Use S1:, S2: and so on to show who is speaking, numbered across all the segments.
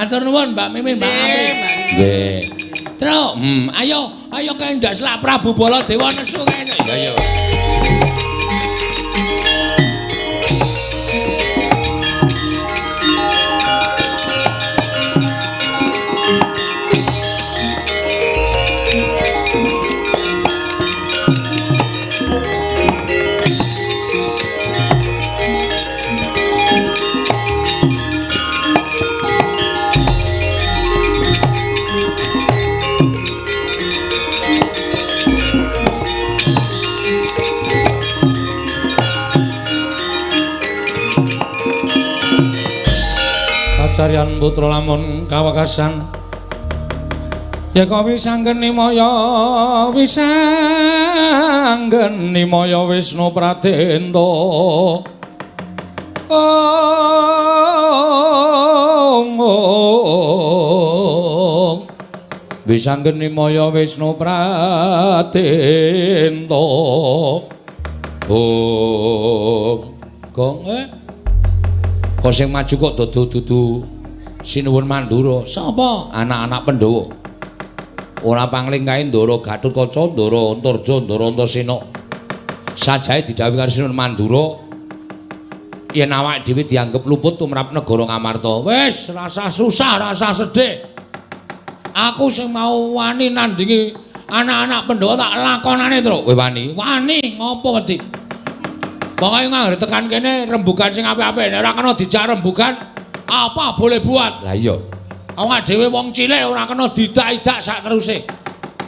S1: Matur nuwun Mbak Mimin, Mbak Apri. Nggih. Truk, ayo kendhak selak Prabu Baladewa nesu kene. Ya ya. Carian putra lamun kawekasan ya kok wisanggeni maya Wisnu Pradenta wisanggeni maya Wisnu Pradenta gong kok sing maju kok dudu Sinuwun Mandura. Sapa? Anak-anak Pandhawa. Ora pangling kae Ndara Gatotkaca, Ndara Antarja, Ndara Antasena. Sajae didhawuhi karo Sinuwun Mandura yen awake dhewe dianggep luput tumrap negara Ngamarta. Wis, rasa susah, rasa sedih. Aku sing mau wani nandingi anak-anak Pandhawa tak lakonane, Tru. Kowe wani? Wani ngopo wedi? Pokoke nganggere tekan kene rembugan sing apik-apik, nek ora kena dijak rembugan apa boleh buat? Lah iya. Awak dhewe wong cilik ora kena didak-idak sak teruse.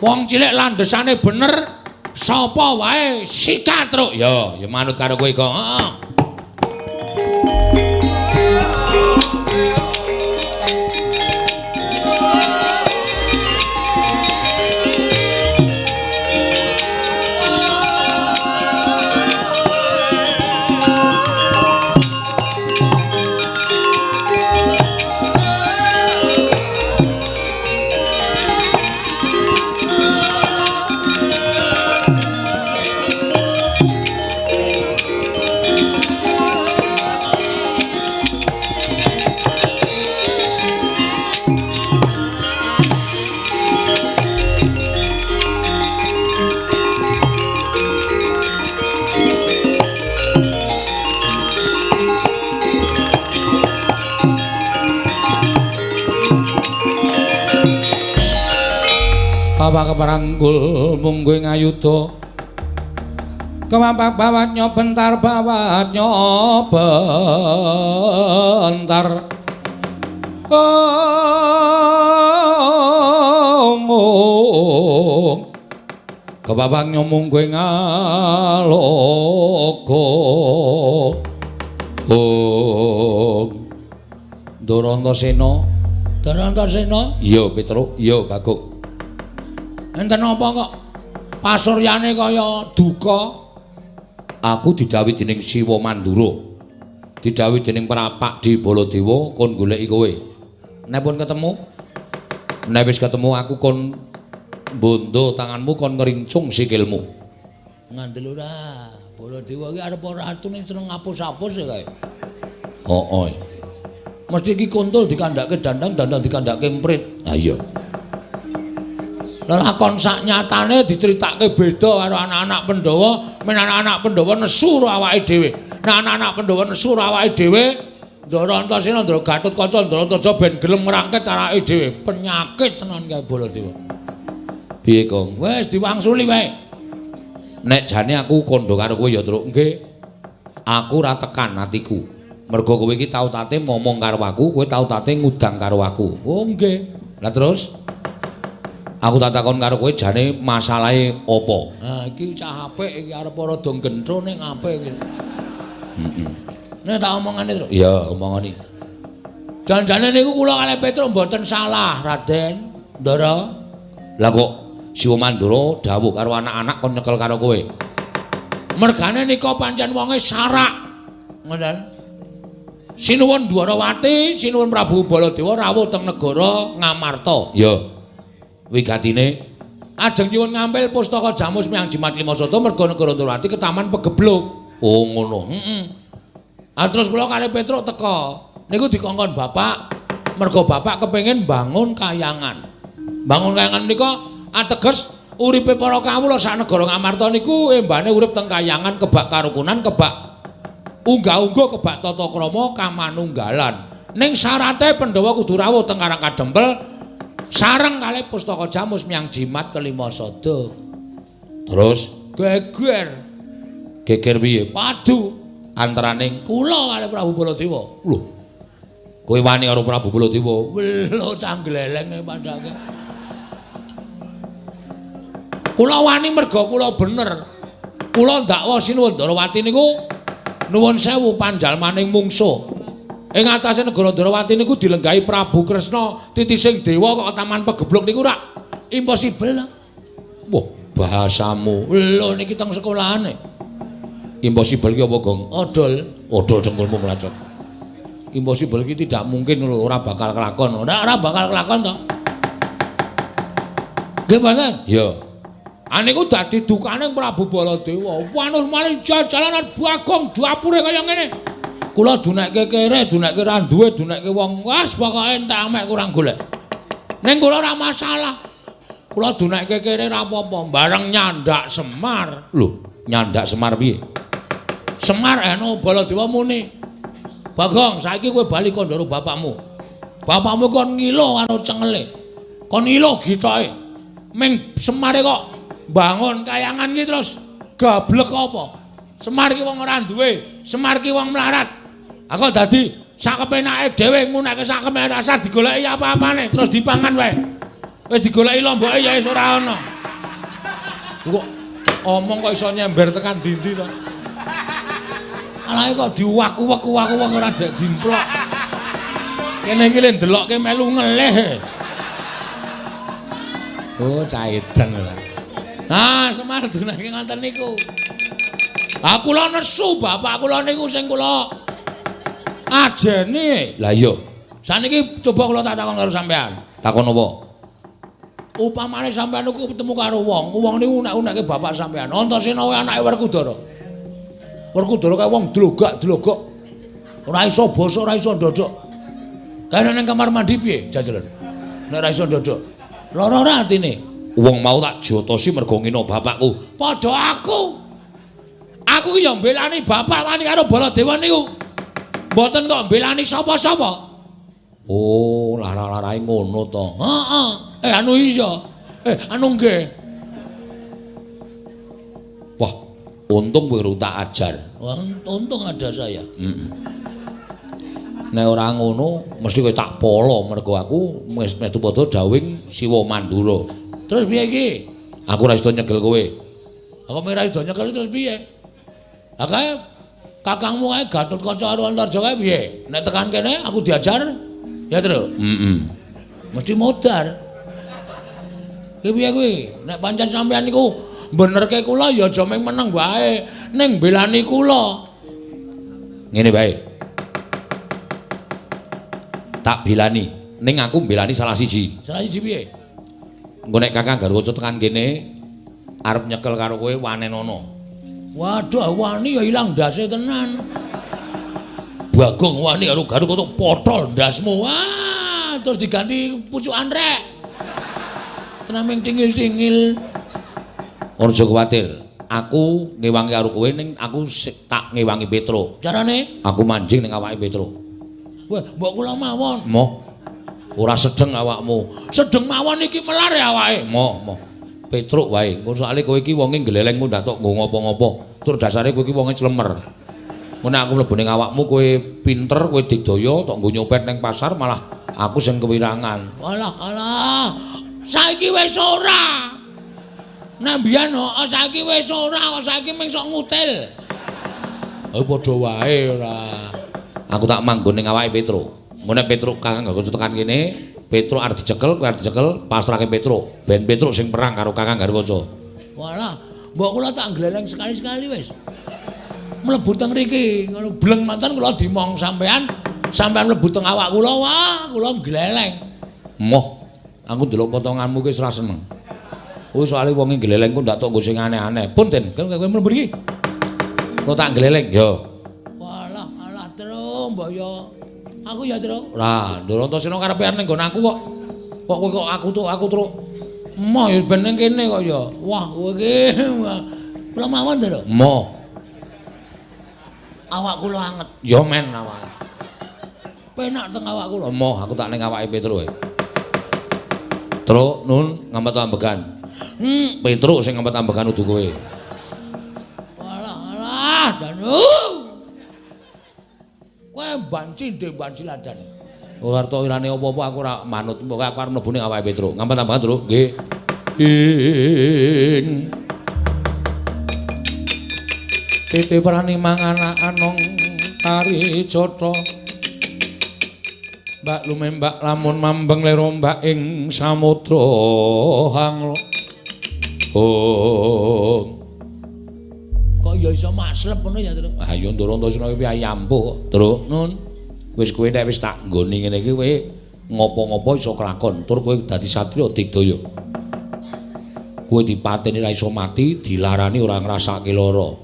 S1: Wong cilik landesane bener, sapa wae sikat, Truk. Ya manut karo kowe kok. Heeh. Keparanggul munggo ngayuda kewapak bawat nyobentar kepapak nyomunggo ngaloka Ndara Antasena iya Petruk iya Bagong. Enten apa kok pasuryane kaya duka? Aku didhawuhi dening Siwa Mandura. Didhawuhi dening Prapak Di Baladewa kon goleki kowe. Nek pun ketemu, nek wis ketemu aku kon mbondo tanganmu kon ngerincung sikilmu. Ngandel ora, Baladewa iki arep ora atune seneng ngapus-apus ya kae. Hooh. Mesti iki kuntul dikandhake dandang dikandhake emprit. Ha iya. Lakon sak nyatane diceritake beda karo anak-anak Pandhawa, men anak-anak Pandhawa nesu karo awake dhewe. Nah anak-anak Pandhawa nesu karo awake dhewe, Ndara Antasena, Ndara Gatotkaca, Ndara Antarja ben gelem ngrangket awake dhewe. Penyakit tenan kae Baladewa. Piye, Kong? Wis diwangsuli wae. Nek jane aku kandha karo kowe ya, Truk. Nggih. Aku ora tekan atiku. Mergo kowe iki tau tate ngomong karo aku, kowe tau tate ngudang karo aku. Oh, nggih. Lah terus aku tak takon karo kowe jane masalahe apa? Nah, iki cah apik iki arep rada gendro ning apik iki. Heeh. Nek tak omongane, Truk. Iya, omongane. Jan-jane niku kula kalih Petruk mboten salah, Raden. Ndara. Lah kok Siwa Mandura dawuh karo anak-anak kon nyekel karo kowe. Mergane nika pancen wonge sarak. Ngoten. Sinuwun Dwarawati, Sinuwun Prabu Baladewa rawuh teng negara Ngamarta. Ya. Wigatine ajeng nyuwun ngampil pustaka Jamus Miang Jimat Limasada merga negara Dwarawati ketaman pegebluk. Oh ngono. Heeh. Ah terus kula kalih Petruk teka. Niku dikongkon Bapak Mergo bapak kepengin bangun kayangan. Bangun kayangan menika ateges uripe para kawula sak negara Ngamarta niku embane urip teng kayangan kebak karukunan, kebak unggah-ungguh, kebak tata krama kamanunggalan. Ning syarate Pandhawa kudu rawuh teng Karang Kadempel sareng kalih pustaka Jamus miyang jimat kelima sada. Terus geger. Geger piye? Padu antaraning kula kalih Prabu Baladewa. Lho. Kowe wani karo Prabu Baladewa? Lho canggleleng padake. Kula wani merga kula bener. Kula ndakwa Sinuwun Darawati niku nuwun sewu panjalmaning mungsuh. Ing atase negara Darawati niku dilenggahi Prabu Kresna titising dewa kok taman pegeblok niku rak impossible. Wah, bahasamu. Lho niki teng sekolahane. Impossible ki apa, Gong? Odol dengkulmu melacot. Impossible ki tidak mungkin lho, ora bakal kelakon. Ora bakal kelakon to. Nggih, Mboten? Ya. Aniku dadi dukaning Prabu Baladewa. Wanus maling jalanan Bagong dapure kaya ngene. Kula dunekke kere, dunekke ra duwe, dunekke wong wis pokoke entek amek kurang golek. Ning kula ora masalah. Kula dunekke kere ra apa-apa, bareng nyandak Semar. Lho, nyandak Semar piye? Semar eno Baladewa muni. Bagong, saiki kowe bali kandhara bapakmu. Bapakmu kon ngilo karo cengele. Kon ngilo gitoke. Ming Semare kok bangun kayangan ki terus gablek apa? Semar ki wong ora duwe, Semar ki wong melarat. Aku dadi sak kepenake dhewe ngunekke sak kepenake rasa digoleki apa-apane terus dipangan wae. Wis digoleki lomboke ya wis ora ana. Kok omong kok iso nyember tekan ndi-ndi to? Alae kok diuwak-uwak ora dek dimplok. Kene iki le ndelokke melu ngelih. Oh, caedan ora. Nah, Semar dunake ngoten niku. Ah kula nesu bapak kula niku sing kula ajeni. Lah iya. Saniki coba kula tak takon karo sampean. Takon apa? Upamane sampean niku ketemu karo wong niku unek-unekke bapak sampean. Antasena kuwi anake Werkudara. Werkudara kaya wong dlogak-dlogok. Ora iso basa, ora iso ndodok. Kaya nang kamar mandi piye jajelen? Nek ora iso ndodok. Lara ora atine. Wong mau tak jotosi mergo ngino bapakku. Padha aku. Aku ki yo mbelani bapak wani karo Baladewa niku. Mboten kok mbelani sapa-sapa. Oh, lara-larae ngono to. Heeh. Anu iya. Anu nggih. Wah, untung kowe tak ajar. Untung ada saya. Nek ora ngono mesti kowe tak polo mergo aku metu padha dawing Siwa Mandura. Terus piye iki? Aku ora iso nyegel kowe. Aku ora iso nyegel terus piye? Akae kakangmu kae Gatotkaca karo Antarja kae piye? Nek tekan kene aku diajar ya, Tru? Mesti modar. Ki piye kuwi? Nek pancen sampean niku benerke kula ya aja mung meneng wae, ning belani kula. Ngene bae. Tak belani, ning aku belani salah siji. Salah siji piye? Engko nek Kakang Garwaca tekan kene arep nyekel karo kowe wanenono. Waduh, wani ya ilang ndase tenan. Bagong wani karo Garwaca potol ndasmu. Wah, terus diganti pucukan rek. Tenaming tingil-tingil. Ora aja kuwatir. Aku ngewangi karo kowe ning aku tak ngewangi Petro. Carane? Aku manjing ning awake Petro. Wah, mbok kula mawon. Moh. Ora sedeng awakmu. Sedeng mawon iki melar ya awake. Moh. Petruk wae. Engko soalé kowe iki wonge glelengmu ndak tok nggo ngopo-ngopo. Tur dasare kowe iki wonge clemer. Mun aku mlebu ning awakmu kowe pinter, kowe digdaya tok nggo nyopet ning pasar malah aku sing kewirangan. Alah. Saiki wis ora. Nek mbiyen saiki wis ora, kok saiki mung sok ngutil. Oh padha wae ora. Aku tak manggon ning awake Petro. Mun nek Petro Kakang Garwaca tekan kene, Petro arep dicekel, kowe arep dicekel, pasrahke Petro. Ben Petro sing perang karo Kakang Garwaca. Walah, mbok kula tak gleleng sekali-sekali wis. Mlebu teng mriki, ngono bleng mantan kula dimong sampean mlebu teng awak kula, wah, kula gleleng. Moh, aku ndelok potonganmu ki wis ora seneng. Kuwi soalé wong gleleng ku ndak tok nggo sing aneh-aneh. Pun Den, kowe mlebu mriki. Kok tak gleleng, yo. Walah, alah tru, mbok yo Aku ya, Tru. Lah, Ndara Antasena karepe arep nggon aku kok. Kok kowe kok aku truk. Emoh ya ben ning kene kok ya. Wah, kowe iki kula mawon, Ndara. Emoh. Awak kula anget. Ya men awak. Penak teng awak kula. Emoh, aku tak ning awake Petruk. Truk, Nun, ngempet ambegan. Petruk sing ngempet ambegan udu kowe. Alah, Danu. Kowe banci ndek banci ladan. Ora arto irane apa-apa aku ora manut, pokoke aku arep mlebu ning awake Petruk. Ngempet ambegan, Truk. Nggih. Titi prani mangan anong tari cotha. Mbak lumembak lamun mambeng lerombak ing samudra hanglo. Oh. Kok ya iso maslep ngono ya, Tru? Ah ya Ndara Antasena iki ayampuh kok, Tru. Nun. Wis kowe nek wis tak nggoni ngene iki kowe ngopo-ngopo iso kelakon, tur kowe dadi satriya digdaya. Kowe dipateni ra iso mati, dilarani ora ngrasake lara.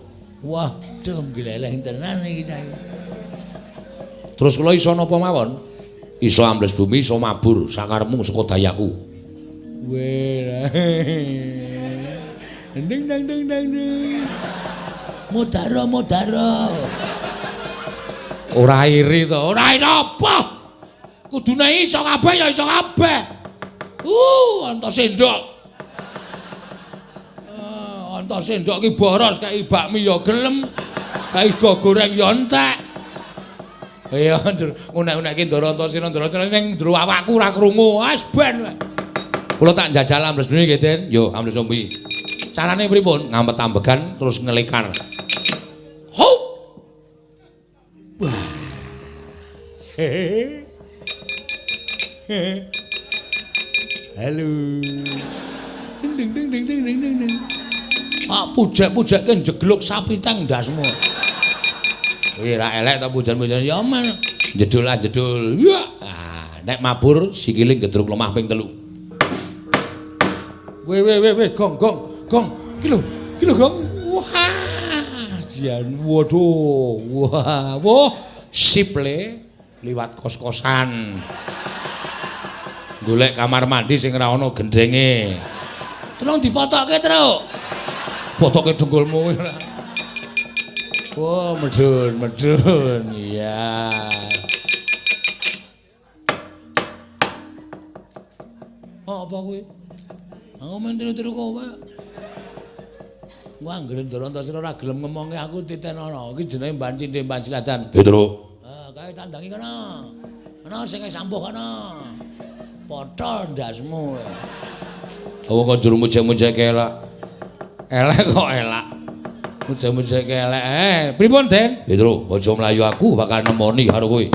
S1: Wah, gleleng tenan iki ta. Terus kula iso napa mawon? Iso ambles bumi, iso mabur sakarepmu saka dayaku. Weh. Ding dang dang dang. Modaro. Ora iri to, ora iri apa? Kudune iso kabeh ya iso kabeh. Antos sendok. Antos sendok ki boros kaya bakmi ya gelem, kaya go goreng ya entek. Ya unek-unekke Ndara Antasena ning ndro awakku ora krungu. Wis ben wae. Kula tak njajal ambles dene nggih, Den. Yo, ambles ombi. Carane pripun? Ngampet ambegan terus ngelikar. Hop. Wah. Halo. Ding ding ding ding ding ding ding. Ah, pujek-pujekke jegluk sapi tang ndasmu. Wih, ra elek ta pujan-pujan ya men. Jedul. Ya. Nek mabur sikile gedruk lemah ping 3. Weh, gong. Ki lho, gong. Wah, jian. Waduh. Wah, sip le liwat kos-kosan. Golek kamar mandi sing ora ana gendenge. Tolong difotoke, Tru. Fotoke dengkulmu. Wah, medun. Iya. Apa kuwi? Aku men tiru-tiru kowe. Wah, anggere Ndara Antasena ora gelem ngomongi aku titenono. Iki jenenge banci ndek banci ladan. Petruk. Kae tandangi kana. Ana sing sampuh kana. Potol ndasmu. Wong kok juru mujek-mujek elak. Elek kok elak. Mujek-mujek elek. Pripun, Den? Petruk, aja mlayu aku bakal nemoni karo kowe.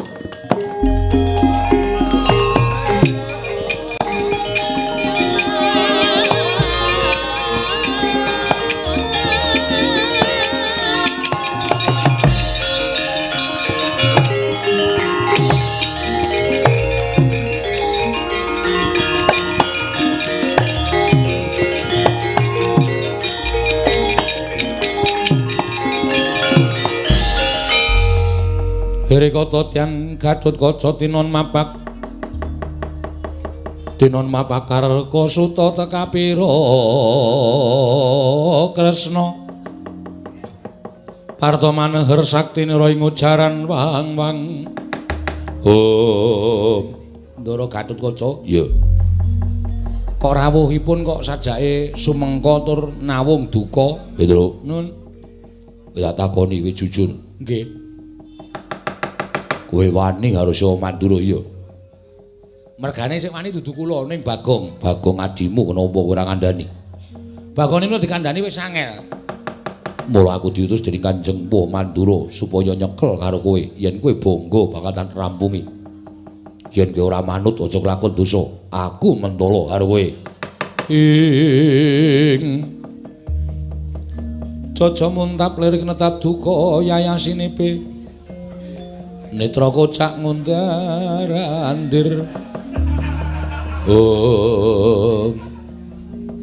S1: Kota tian Gatut Kaca tinon mapak karko suta tekapira Kresna parta maneher saktine ra ing ujaran wang-wang. Ndara Gatut Kaca, iya. Kok rawuhipun kok sajake sumengka tur nawung duka, Petruk. Nun. Ya takoni kowe jujur. Nggih. Kowe wani karo Sewa Mandura iya. Mergane sing wani dudu kula ning Bagong. Bagong adimu kenapa kowe ora ngandani? Bagong niku dikandani wis angel. Mula aku diutus dening Kanjeng Puh Mandura supaya nyekel karo kowe. Yen kowe bangga bakal rampungi. Yen kowe ora manut aja kelakon dosa. Aku mentolo karo kowe. Caca muntap lirik netap duka yayasinipe. Netra kocak ngundarandir.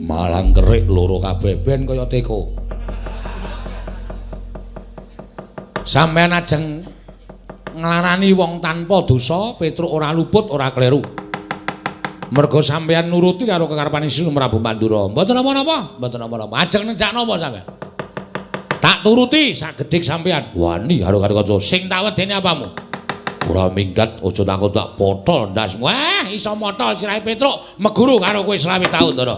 S1: Malang kerik loro kabeh ben kaya teko. Sampeyan ajeng nglarani wong tanpa dosa, Petruk ora luput, ora kleru. Mergo sampeyan nuruti karo kekarepan Gusti Prabu Pandura. Mboten napa-napa, mboten napa-napa. Ajeng nenjak napa sampeyan? Tak turuti sagedhik sampeyan. Wani karo kanca sing tak wedeni apamu? Ora minggat aja takut tak potol ndasmu. Iso motol sirahe Petruk meguru karo kowe 20 taun to.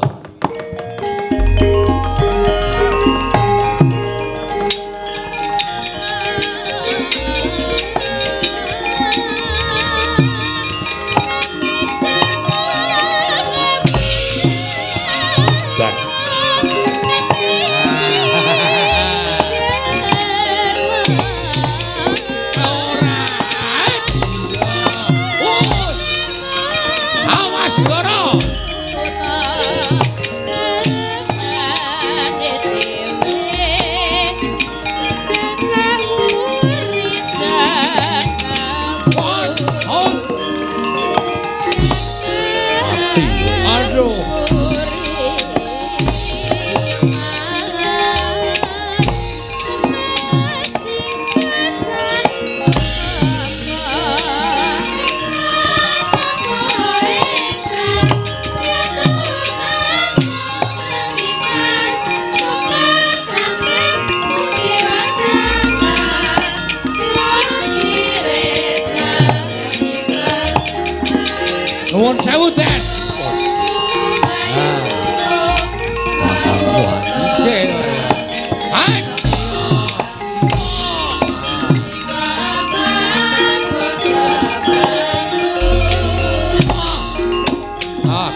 S1: Nuwun sewu, Den.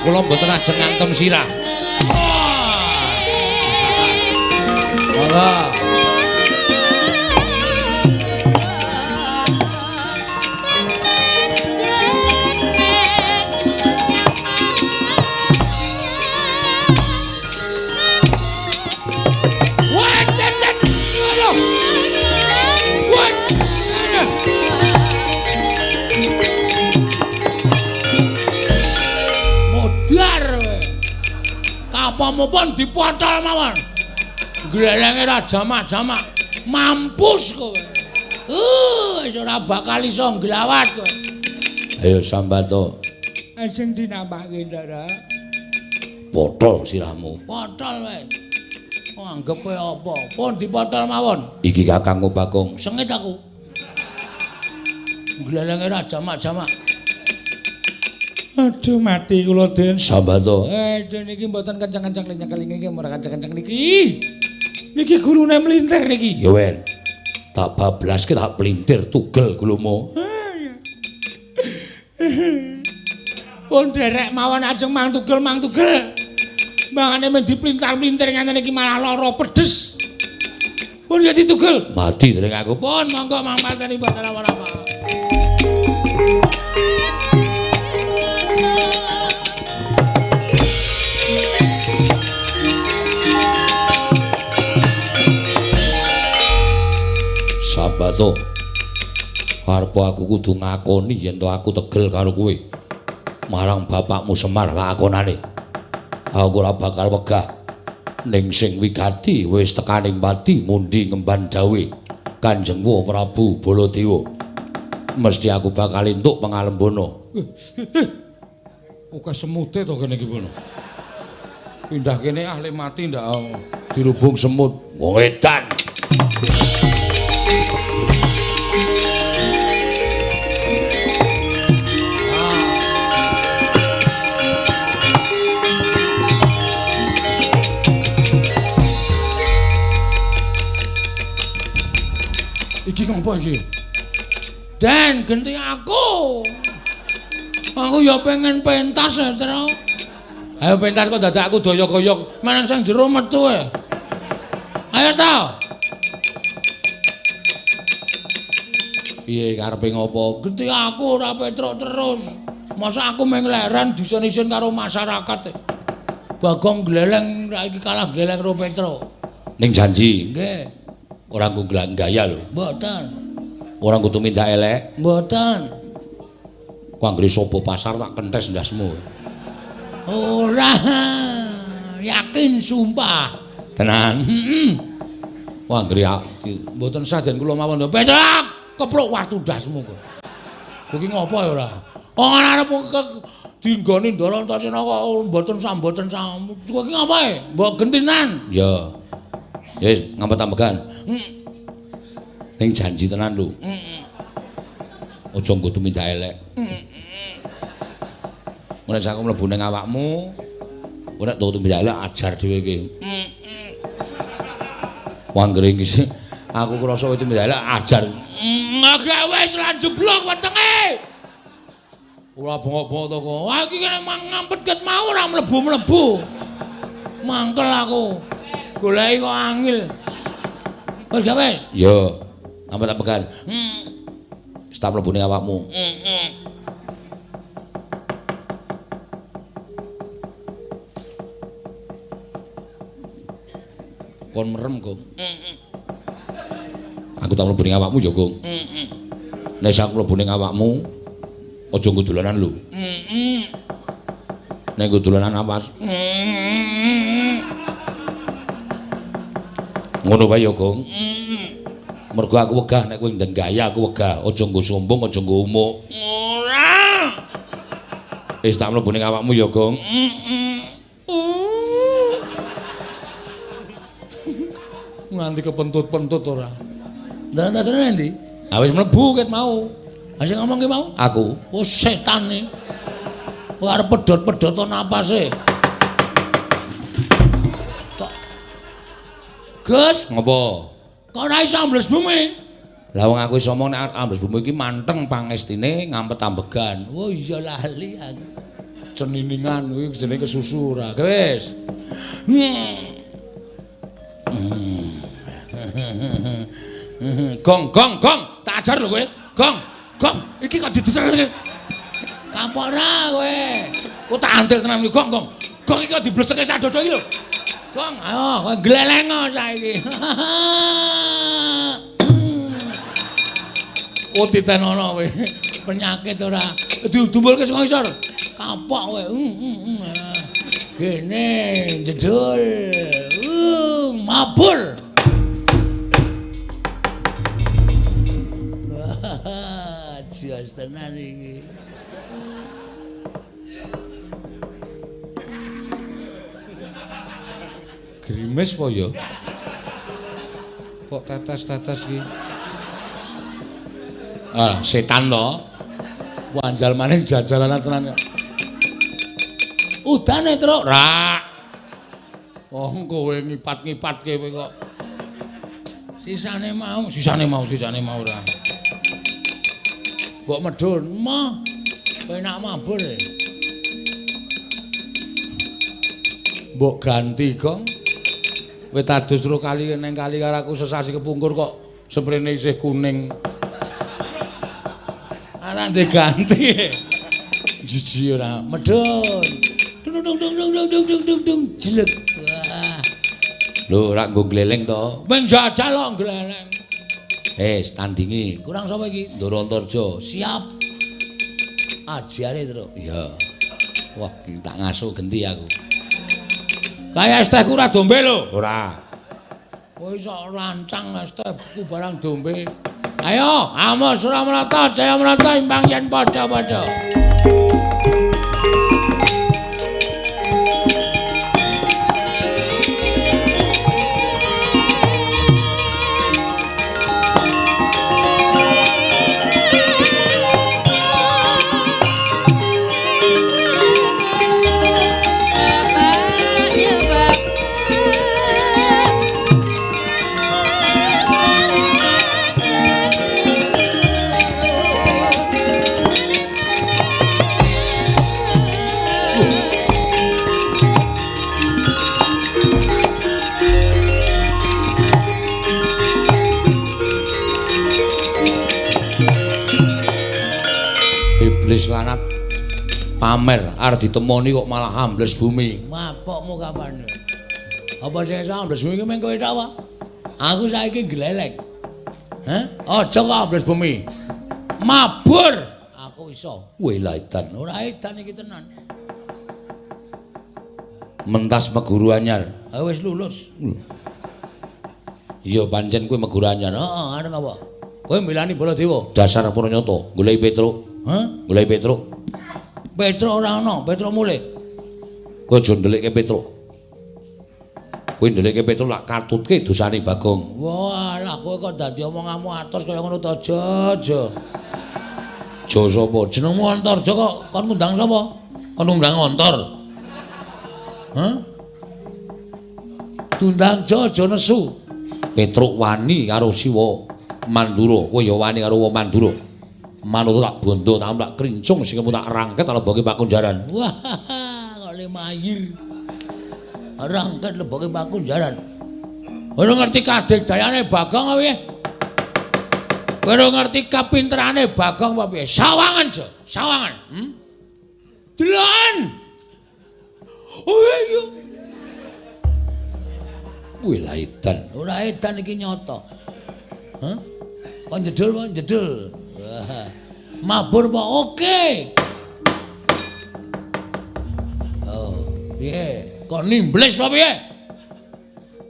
S1: Kula mboten ajeng ngantem sirah. Monggo. Pun dipotol mawon. Glelenge ra jamak-jamak. Mampus kowe. Wis ora bakal iso nglawat kowe. Ayo Sambato. Ajeng dinambahke, Ndara. Potol sirahmu. Potol wae. Anggepe apa? Pun dipotol mawon. Iki Kakangku Bagong. Sengit aku. Glelenge ra jamak-jamak. Aduh mati kula Den Sambato. Niki mboten kencang-kencang niki ora kencang-kencang niki. Niki gulune mlintir niki. Ya wen. Tak bablaske tak plintir tugel gulumu. Pun derek mawon ajeng mang tugel. Mangane men diplintar-plintir ngene iki malah lara pedes. Pun ya ditugel. Mati dereng aku. Pun monggo mang pateni mboten apa-apa. Sambato. Arep aku kudu ngakoni yen to aku tegel karo kowe. Marang bapakmu Semar lakonane. Aku ora bakal wegah. Ning sing wigati wis tekaning pati mundi ngemban dawe Kanjengmu Prabu Baladewa. Mesti aku bakal entuk pangalembono. Oke semute to kene iki pun. Pindah kene ahli mati ndak dirubung semut. Wong edan. Iki ngopo iki? Dan genti aku. Aku ya pengen pentas ya, Tru. Ayo pentas kok dadak aku doyok-doyok, menang sang jero metu e. Ayo ta. Piye karepe ngopo? Genti aku ora Petruk terus. Masa aku meng leren disen-isen karo masyarakat. Bagong gleleng ra iki kalah gleleng karo Petruk. Ning janji. Nggih. Ora nggo gaya lho. Mboten. Ora nggo tumindak elek. Mboten. Ku anggere sapa pasar tak kentes ndasmu. Ora. Yakin sumpah. Tenan. Wah anggere mboten saden kula mawon. Petruk, keplok watu dasmu kowe. Kowe iki ngopo ya ora? Wong arep dinggoni Ndara Antasena kok mboten samboten sam. Kowe iki ngapae? Mbok gentinan.
S2: Ya. Ya wis ngampet tambegan. Ning janji tenan lho. Aja nggo tumindak elek. Nek aku mlebu ning awakmu, ora tau tumindak elek ajar dhewe iki. Wanggering iki aku krasa kowe tumindak elek ajar.
S1: Agak wis lan jeblok wetenge. Ora bongok-bongok to kok. Wah iki kene ngampet ket mau ora mlebu-mlebu. Mangkel aku. Goleki kok angel. Wis gak wis?
S2: Yo. Ngampet tambegan. Wis tak mlebu ning awakmu. Kon merem, Gong. Aku tak mlebu ning awakmu ya, Gong. Nek aku mlebu ning awakmu, aja nggo dolanan lho. Nek nggo dolanan awas. Ngono wae ya, Gong. Mergo aku wegah nek kowe ndang gaya aku wegah, aja nggo sombong, aja nggo umuk.
S1: Ora.
S2: Wis tak mlebu ning awakmu ya, Gong.
S1: Nganti kepentut-pentut ora. Lah tasane endi? Ah wis mlebu ket mau. Ha sing ngomong ki mau?
S2: Aku.
S1: Oh setane. Kok arep pedhot-pedhot to napase. Tok. Gus,
S2: Ngopo?
S1: kok ora iso ambles bumi?
S2: Lah wong aku wis omong nek ambles bumi iki manteng pangestine ngampet tambegan.
S1: Oh iya lali aku. Ceniningan kuwi jenenge kesusu ora. Wis. Gong, tak ajar lho kowe. Gong, iki kok diditerke. Kapok ora kowe. Kok tak antil tenan iki, Gong. Gong iki kok dibleseke sadodo iki lho. Gong, ayo kowe glelengo saiki. Oh titenono kowe. Penyakit ora. Diumbulke saka isor. Kapok kowe. Kene jedul. Mabur. Jias tenan iki. Grimes po ya? Kok tetes-tetes iki? Ah, setan to. Wanjal maning jajalanan tenan. Udane, Truk. Ra. Oh, kowe ngipat-ngipatke kowe kok. Sisane mau ora. Kok medun, mah. Kowe nak mabur. Mbok ganti, Gong. Kowe tadus ro kali ning kali karo aku sesasi kepungkur kok sprene isih kuning. Ana diganti. Jiji ora medun. Dung jelek. Wah.
S2: Lho, ora nggo gleleng to.
S1: Men jajal kok gleleng.
S2: Tandingi.
S1: Kurang sapa iki?
S2: Ndara Antarja.
S1: Siap. Ajare, Truk.
S2: Iya. Wah, tak ngaso genti aku.
S1: Kaya es tehku ora dombe lho.
S2: Ora.
S1: Kowe iso rancang es tehku barang dombe. Ayo, Amos Suramrata, Jaya Merata imbang yen padha-padha. Iblis lanat pamer arep ditemoni kok malah ambles bumi. Mapokmu kapan? Apa sing iso ambles bumi ki meng kowe tok apa? Aku saiki glelek. Hah? Aja kok ambles bumi. Mabur. Aku iso.
S2: Weh lah edan.
S1: Ora edan iki tenan.
S2: Mentas meguru anyar.
S1: Ah wis lulus.
S2: Iya pancen kowe meguru anyar.
S1: Heeh, arep apa? Kowe milani Baladewa.
S2: Dasar Pranyata, goleki Petruk.
S1: Hah?
S2: Goleki Petruk.
S1: Petruk ora ana, Petruk mulih.
S2: Kowe aja ndelikke Petruk. Kowe ndelikke Petruk lak katutke dosane Bagong.
S1: Walah kowe kok dadi omonganmu atos kaya ngono to, Jojo.
S2: Jo sapa?
S1: Jenengmu Antarja kok kon ngundang sapa? Kon ngundang Antar. Hah? Tundang Jojo nesu.
S2: Petruk wani karo Siwa Mandura. Kowe ya wani karo wong Mandura. Manut tak bondo tak krincung sing tak rangket leboke Pakunjaran.
S1: Wah, kok le mayir. Rangket leboke Pakunjaran. Ora ngerti kadegdayane Bagong apa piye? Ora ngerti kapinterane Bagong apa piye? Sawangan, Jo. Sawangan. Deloken. Oh iya.
S2: Kuwi lah edan.
S1: Ora edan iki nyata. Hah? Kon jedul apa jedul? Wah. Mabur apa oke? Oh, piye? Kon nimbles apa piye?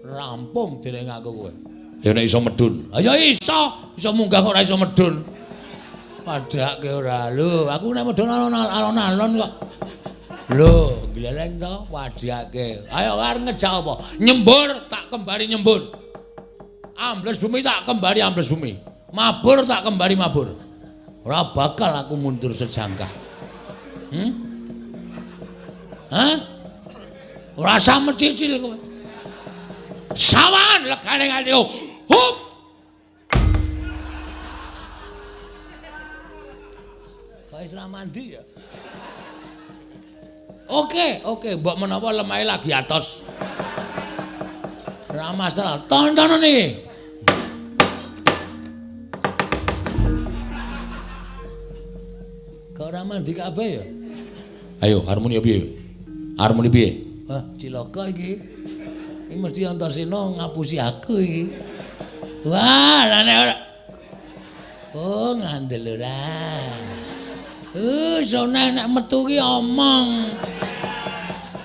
S1: Rampung dening aku kowe.
S2: Ya nek iso medun.
S1: Ayo iso munggah kok ora iso medun. Padake ora lho, aku nek medun alon-alon kok. Lho, gleleng to wadhake. Ayo arep ngejak apa? Nyembur tak kembari nyembur. Ambles bumi tak kembari ambles bumi. Mabur tak kembari mabur. Ora bakal aku mundur sejangkah. Hah? Ora sampe cicil kowe. Sawan legane ngati. Hup. Kok wis ra mandi ya? Oke, mbok menapa lemahe lagi atos. Ora masalah, tontonan iki. Kok ora mandi kabeh ya?
S2: Ayo, harmoni piye? Harmoni piye?
S1: Wah, cilaka iki. Iki mesti Antarsena ngapusi aku iki. Wah, lah nek ora. Oh, ngandel ora. Sone nek metu ki omong.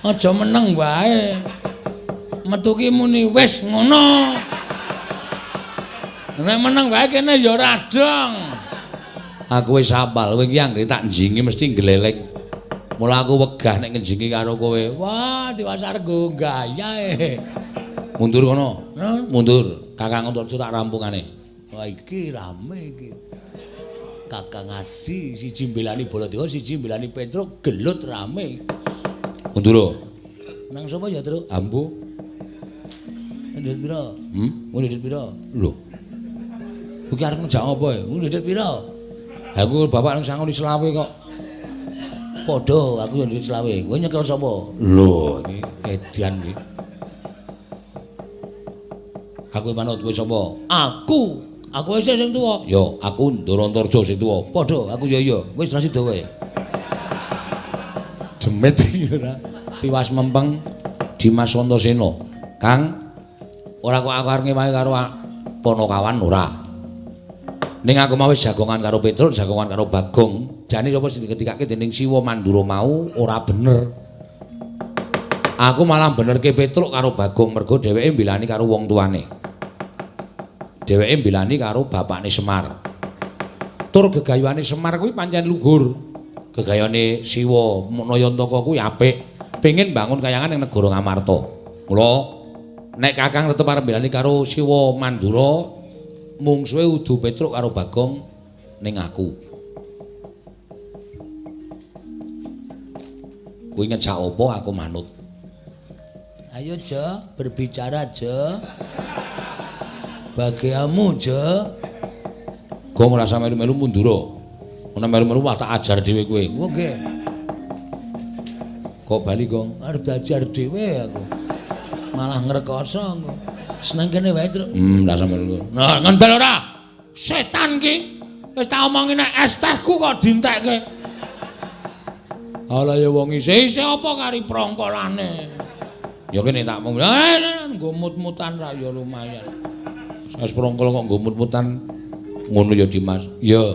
S1: Aja meneng wae. Metu ki muni wis ngono. Nek meneng wae kene ya radong.
S2: Aku wis apal, kowe iki anggere tak njingi mesti gleleng. Mula aku wegah nek ngenjingi karo kowe.
S1: Wah, diwasar go gayae.
S2: Mundur kono. Mundur. Kakang Antarja tak rampungane.
S1: Wah, iki rame iki. Kakang Adi siji mbelani Baladewa, siji mbelani Petruk, gelut rame.
S2: Mundur.
S1: Nang sapa ya, Truk?
S2: Ambu.
S1: Ndhet pira? Ndhet pira?
S2: Lho.
S1: Iki arep ngejak apa ya? Ndhet pira?
S2: Aku bapak nang sangon selawe kok.
S1: Padha, aku yo ndhet selawe. Kowe nyekel sapa?
S2: Lho, iki edian iki. Aku manut kowe sapa?
S1: Aku. Aku wis sing tuwa.
S2: Yo, aku Ndara Antarja sing tuwa.
S1: Padha, aku yo iya. Wis rasi dawa.
S2: Demet iki ora. Tiwas mempeng Dimas Antasena. Kang, ora kok aku arep ngewahi karo Ponokawan ora. Ning aku mau wis jagongan karo Petruk, jagongan karo Bagong. Jane sapa sing diketikake dening Siwa Mandura mau ora bener. Aku malah benerke Petruk karo Bagong mergo dheweke mbilani karo wong tuane. Dheweke mbilani karo bapakne Semar. Tur gegayuhane Semar kuwi pancen luhur. Gegayane Siwa Nayantaka kuwi apik. Pengin bangun kayangan ning negara Ngamarta. Mula nek Kakang tetep arep mbilani karo Siwa Mandura, mungsuhe udu Petruk karo Bagong ning aku. Kuwi ngejak apa aku manut.
S1: Ayo, Jo, berbicara, Jo. Bagiamu, Jo.
S2: Gong ora sampe melu mundura. Ana melu-melu tak ajar dhewe kowe.
S1: Oke.
S2: Kok bali, Gong?
S1: Arep diajar dhewe aku. Malah ngrekoso aku. Seneng kene wae, Truk.
S2: Ora sampe melu.
S1: Nah, ngendel ora? Setan ki. Wis tak omongi nek es tehku kok dientekke. Ala ya wong isih apa kari prongkolane.
S2: Ya kene tak mung
S1: Nggo mut-mutan ra ya lumayan.
S2: wis prongkol kok nggo mut-mutan ngono ya Dimas. Ya.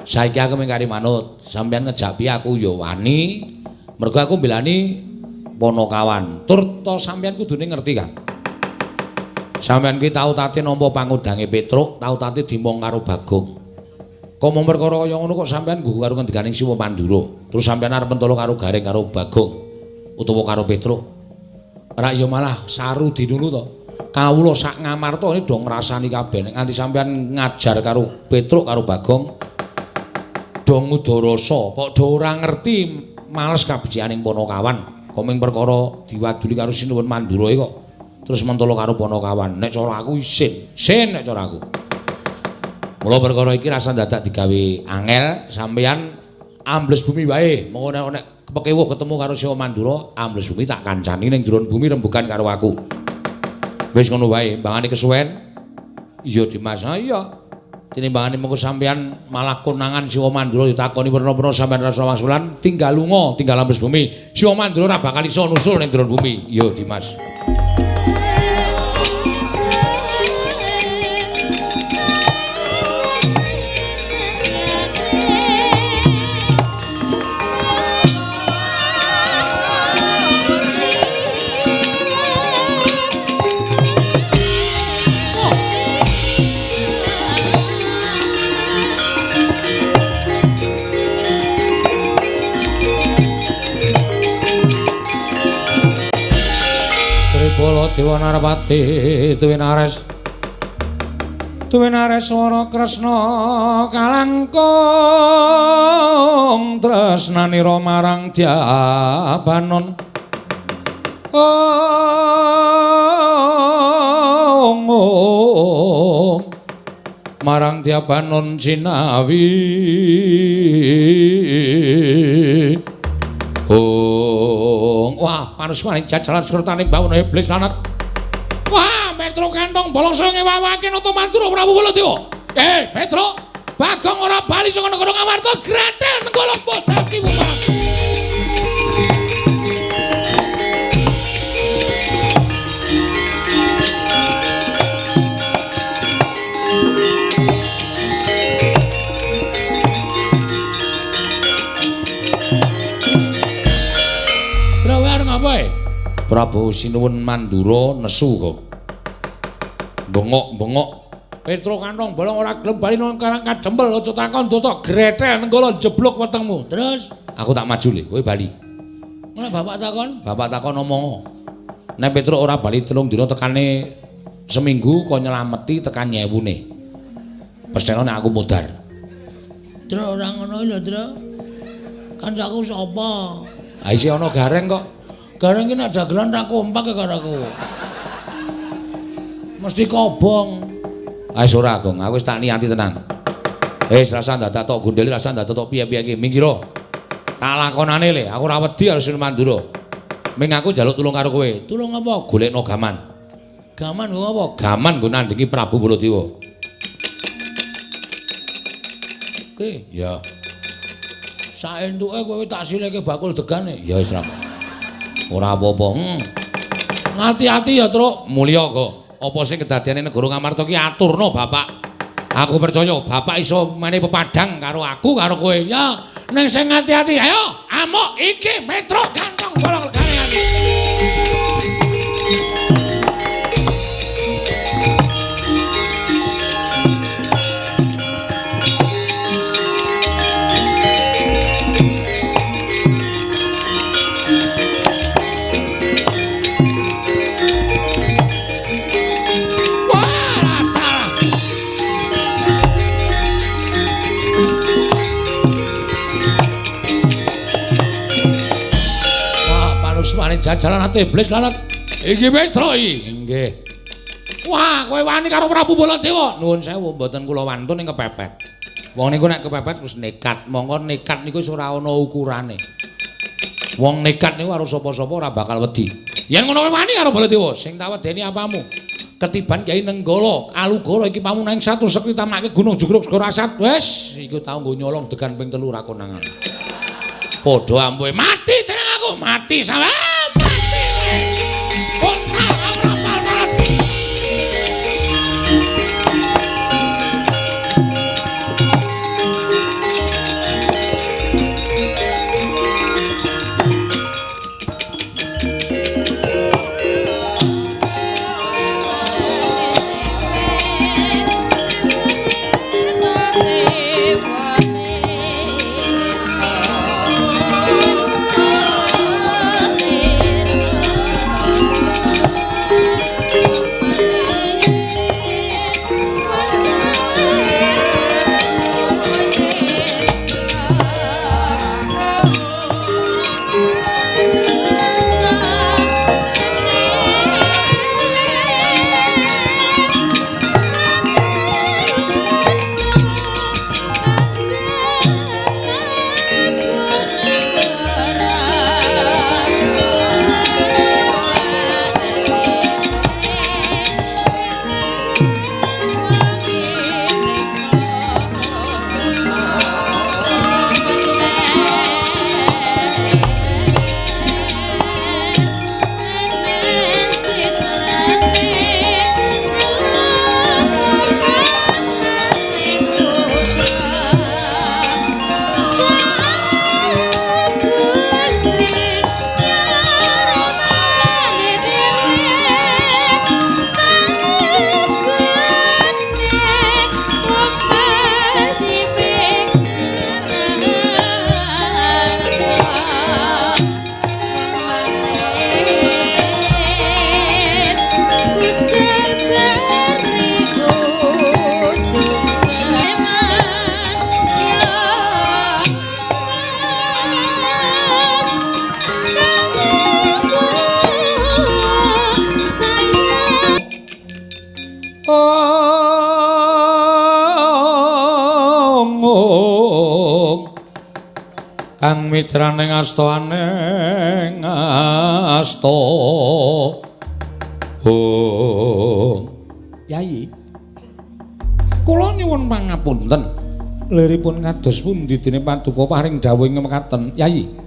S2: Saiki aku mung kari manut. Sampeyan ngejak piye aku ya wani. Mergo aku mbelani Ponokawan. Tur to sampeyan kudune ngerti kan. Sampeyan ki tau tate nampa pangudange Petruk, tau tate dimong karo Bagong. Kok mung perkara kaya ngono kok sampeyan nggugu karo ngendikaning Siwa Pandura. Terus sampeyan arep mentolo karo Gareng karo Bagong utawa karo Petruk. Ora ya malah saru dinunu to. Kawula sak ngamarta iki do ngrasani kabeh nek nganti sampeyan ngajar karo Petruk karo Bagong do ngudarasa kok do ora ngerti males kabejianing Panakawan. Kok mung perkara diwaduli karo Sinuwun Mandura kok terus mentolo karo Panakawan. Nek cara aku isin nek cara aku. Mula perkara iki rasa dadak digawe angel sampeyan ambles bumi wae. Monggo nek kepekewuh ketemu karo Siwa Mandura, ambles bumi tak kancani ning jero bumi rembugan karo aku. Wis ngono wae, mbangane kesuwen. Iya Dimas, iya. Tinimbangane mengko sampeyan malah konangan Siwa Mandura ditakoni pira-pira sampeyan rasa wangsulan, tinggal lunga, tinggal ambles bumi. Siwa Mandura ora bakal iso nusul ning jero bumi. Iya Dimas. Dewa Narpati Tuwinares Wana Kresna kalangkung tresnanira marang Dyabanon marang Dyabanon Cinawi wah panusmaning jajalan surtaning bawuna iblis lanat. Wah, Petro kantong bolongso ngewawake nata Mandura Prabu Baladewa. Petro, Bagong ora bali saka negara Ngamarta, grathel nenggala bodaki bumarang. Prabu Sinuwun Mandura nesu kok. Bengok-bengok. Petro kantong bolong ora gelem bali nang karang kadempel aja takon dotok grethel nenggala jeblok wetengmu. Terus aku tak maju le, kowe bali. Ngono bapak takon? Bapak takon omong. Nek Petro ora bali 3 dina tekane seminggu kok nyelameti tekan nyewune. Pestheno nek aku mudar. Tru ora ngono lho, Tru. Kancaku sapa? Ha isih ana Gareng kok. Gareng iki nek dagelan ra kompak karo aku. Mesti kobong. Wis ora, Gong. Aku wis tak niati tenan. Wis rasa dadak tok gondeli, rasa dadak tok piye-piye iki. Minggiro. Tak lakonane le, aku ora wedi karo Sinuwun Mandura. Ming aku njaluk tulung karo kowe. Tulung apa? Golekno gaman. Gaman nggo apa? Gaman nggo nandingi Prabu Baladewa. Oke, ya. Saentuke kowe tak sileke bakul degane. Ya wis ra. Ora apa-apa. Ngati-ati ya, Truk. Mulya kok. Apa sing kedadiane negara Ngamarta ki aturno, Bapak. Aku percaya Bapak iso mene pepadang karo aku karo kowe. Ya, ning sing ngati-ati. Ayo, amuk iki Petro gantong bolong legane ati. Jajalan ati iblis lanat. Iki Petro iki. Nggih. Wah, kowe wani karo Prabu Baladewa. Nuwun sewu, mboten kula wantun ing kepepet. Wong niku nek kepepet wis nekat. Monggo nekat niku wis ora ana ukurane. Wong nekat niku karo sapa-sapa ora bakal wedi. Yen ngono kowe wani karo Baladewa, sing tak wedeni apamu? Ketiban Kyai Nenggala, Alugara iki pamunahing satu sekti tamake Gunung Jugruk Segara Asat. Wis, iku tau nggo nyolong degan ping 3 ra konangan. Padha ampuhe mati tenang aku, mati sampean. Kang mitraning astaning asta. Oh. Yayi. Kula nyuwun pangapunten. Liripun kados pundi dene Paduka paring dawuh mekaten, Yayi.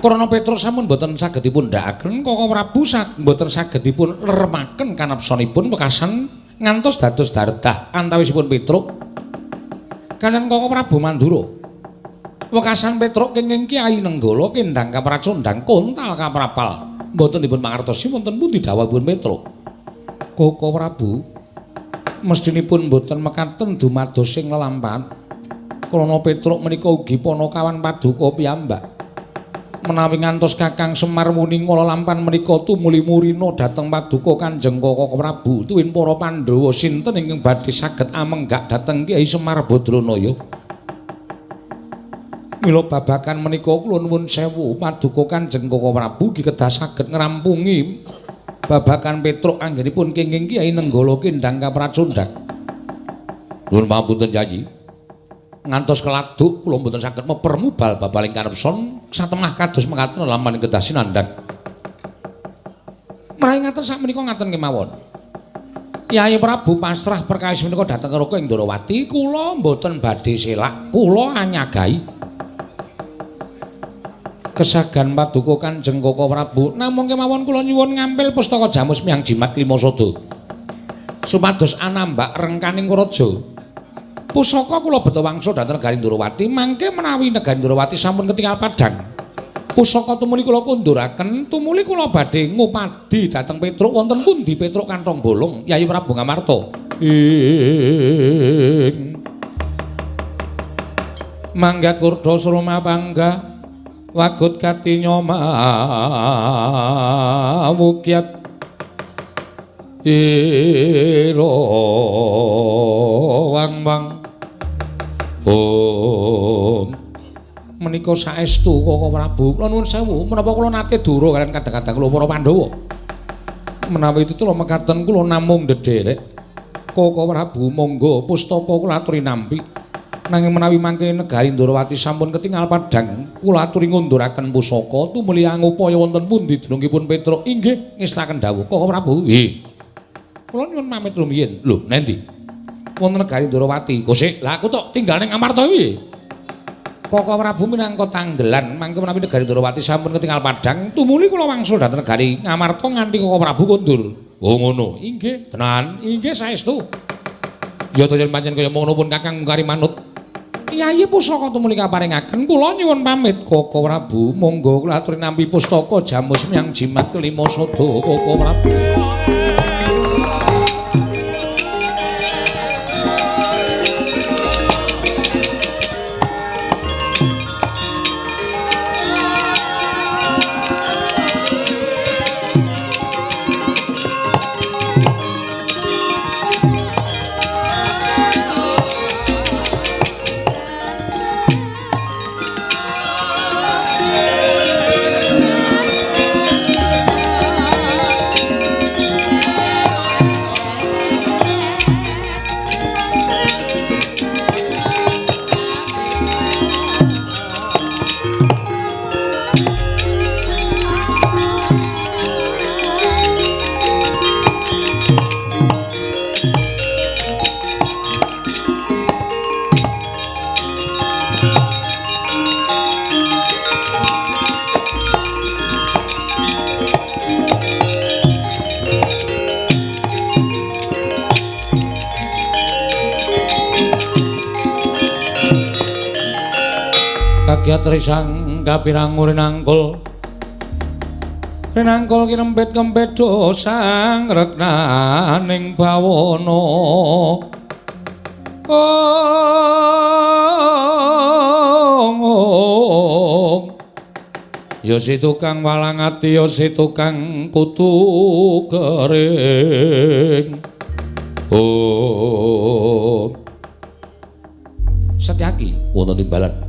S2: Krana Petrus sampun boten saged dipun ndhakaken, Koko Prabu boten saged dipun lermaken kanapsanipun wekasan ngantos dados dardah antawisipun Petruk kaliyan Koko Prabu Mandura. Wekasan Petruk kenging Kyai Nenggala kendhang kapracondhang kontal kaprapal boten dipun mangertosi wonten pundi dawuhipun Petruk. Koko Prabu mestinipun boten mekaten dumados ing lelampahan. Krana Petruk menika ugi Panakawan Paduka piyambak. Menawi ngantos Kakang Semar muni nglalampan menika tumuli murina dhateng Paduka Kanjeng Koko Prabu tuwin para Pandhawa sinten ingkang badhe saged amenggak dhateng Kyai Semar Badranaya. Mila babagan menika kula nuwun sewu Paduka Kanjeng Koko Prabu nggih kedah saged ngrampungi babagan Petruk anggenipun kenging Kyai Nenggala kendhang kapracondhang. Nuwun pamunten Yayi. Ngantos keladuk kula mboten saged mepermubal babaling kanepson satemah kados mekaten lampahan kedah sinandhang. Menawi ngaten sakmenika ngaten kemawon. Kyai Prabu pasrah perkawis menika dhateng Raka Indrawati, kula mboten badhe selak, kula anyagahi kesagan Paduka Kanjeng Koko Prabu. Namung kemawon kula nyuwun ngampil pustaka Jamus Miang Jimat Lima Sada supados anambak rengkaning raja. Pusaka kula beta wangsa dhateng Negari Ndrawati, mangke menawi Negari Ndrawati sampun ketingal padhang. Pusaka tumuli kula kunduraken, tumuli kula badhe ngupadi dhateng Petruk wonten pundi Petruk kantong bolong, Yayi Prabu Ngamarta. Manggat Kurda Surma Pangga, Wagut Katinyoma Wukyat Iro Wang Oh, menika saestu Koko Prabu. Kula nuwun sewu, menapa kula nate dura kaliyan kadang-kadang kula para Pandhawa. Menawi titula mekaten kula namung ndederek. Koko Prabu monggo pustaka kula aturi nampi. Nanging menawi mangke Negari Ndrawati sampun ketingal padhang, kula aturi ngunduraken pusaka tumuli angupaya wonten pundi denungipun Petruk. Inggih, ngestaken dawuh Koko Prabu. Nggih. Kula nyuwun pamit rumiyin. Lho, nendi? Wonten Negari Ndrawati. Gosik, lah aku tok tinggal ning Ngamarta iki. Koko Prabu minangka tanggelan, mangke menawi Negari Ndrawati sampun ketingal padhang, tumuli kula wangsul dhateng Negari Ngamarta nganti Koko Prabu kondur. Oh ngono. Inggih, tenan. Inggih saestu. Ya to yen pancen kaya ngono pun Kakang Mungkari manut. Yayi pusaka tumuli kaparingaken, kula nyuwun pamit Koko Prabu. Monggo kula aturi nampi pustaka Jamus Miang Jimat Kelima Sada Koko Prabu. Trisang kapirang rinangkul kinempet-kempet dosang reknaning bawana ya si tukang walang ati ya si tukang kutu kering Setyaki wonten timbalan.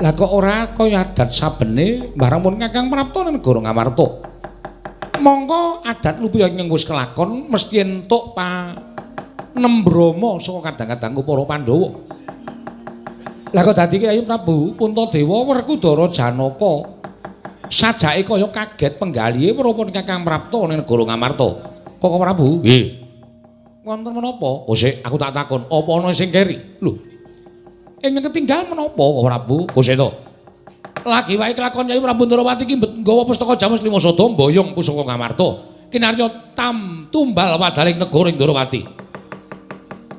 S2: Lah kok ora kaya adat sabene barang pun Kakang Prapta negara Ngamarta. Mongko adat lupiya ing wis kelakon mesti entuk pa nembrama saka kadang-kadang para Pandhawa. Lah kok dadi Kyai Prabu Puntadewa Werkudara Janaka sajake kaya kaget penggalihe prapun Kakang Prapta ning negara Ngamarta. Kok Prabu? Nggih. Wonten menapa? Oh sik aku tak takon, apa ana sing keri? Lho. Ing ketinggal menapa kok Prabu? Oh sik to. Lagi wae kelakon Kyai Prabu Ndrawati iki nggawa pustaka Jamus Lima Sada mboyong pusaka Ngamarta. Kinarya tumbal wadaling negara Ndrawati.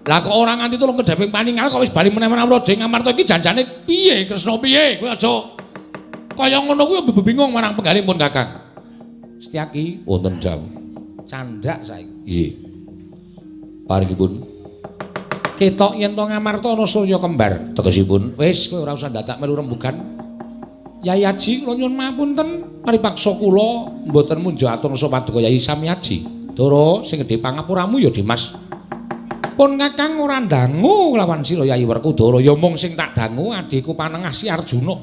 S2: Lah kok ora nganti tulung kedheping paningal kok wis bali meneh-meneh Raja Ngamarta iki janjane piye Kresna piye? Kowe aja kaya ngono kuwi bingung marang penggalipun Kakang. Setyaki wonten dawuh. Candhak saiki. Nggih. Paringipun. Ketok yen to Ngamarta ana Surya kembar. Tegesipun wis kowe ora usah dadak melu rembugan. Yai Aji kula nyuwun mapunten paripaksa kula mboten munjo atur nasa paduka Yai Sami Aji. Dara sing gedhe pangapuramu ya Dimas. Pun Kakang ora ndangu lawan sira Yai Werkudara ya mung sing tak dangu adhiku Panengah Si Arjuna.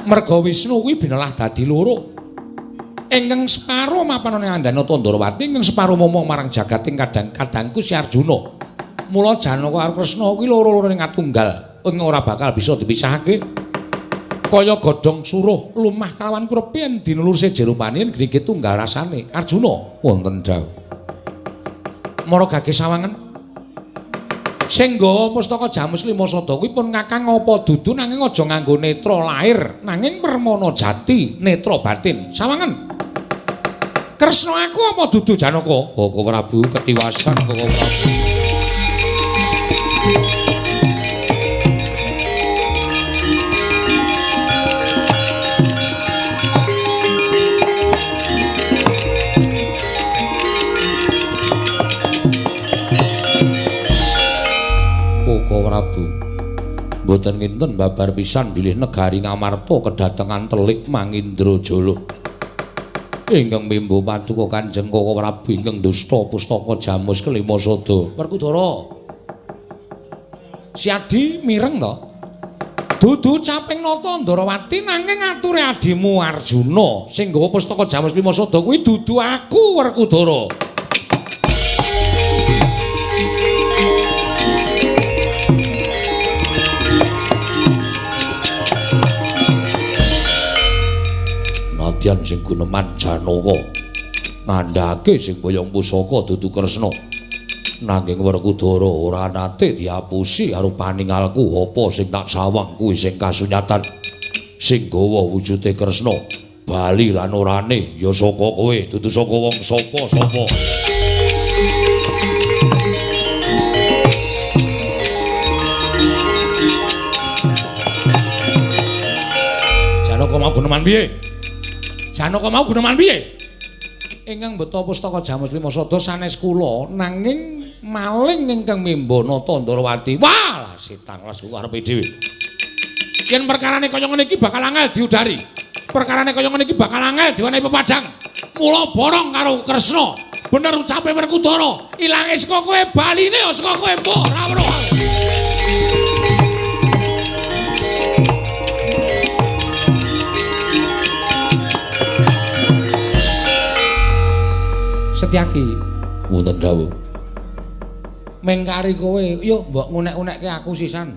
S2: Merga Wisnu kuwi binelah dadi loro. Ingkang separo mapan ing Andana Tandrawati, ingkang separo momong marang jagating kadang-kadangku Si Arjuna. Mula Janaka karo Kresna kuwi loro-loro ing atunggal, ing ora bakal bisa dipisahake. Kaya godhong suruh lumah kelawan kurepe yen dinulurse jerupane grigit tunggal rasane. Arjuna wonten dawuh. Mara gage sawangen sing nggawa pustaka Jamus Lima Sada kuwi pun Kakang apa dudu nanging aja nganggo netra lahir nanging permana jati netra batin sawangen Kresna aku apa dudu Janaka Koko Prabu ketiwasan Koko Prabu Prabu mboten nginten babar pisan bilih negari Ngamarta kedatengan telik Mangindrajala ingkang mimbu paduka Kanjeng Koko Prabu ingkang dusta pustaka Jamus Kelima Sada Werkudara Si Adi mireng to dudu caping nata Ndrawati nanging ature adimu Arjuna sing nggawa pustaka Jamus Lima Sada kuwi dudu aku Werkudara Nadyan sing guneman Janaka ngandhake sing boyong pusaka dudu Kresna nanging Werkudara ora nate diapusi karo paningalku apa sing tak sawang kuwi sing kasunyatan sing gawa wujude Kresna bali lan orane ya saka kowe dudu saka wong sapa-sapa Janaka mau guneman piye Janaka mau guneman piye? Ingkang beta pustaka Jamus Lima Sada sanes kula nanging maling ingkang mimbana Tandrawati. Wah, setan las kok arepe dhewe. Yen perkarane kaya ngene iki bakal angel diudari. Perkarane kaya ngene iki bakal angel diwenehi pepadang. Mula borong karo Kresna. Bener ucape Werkudara, ilange saka kowe baline saka kowe mbok ora weruh. Setyaki wonten dawuh mengkari kowe yo mbok ngunek-unekke aku sisan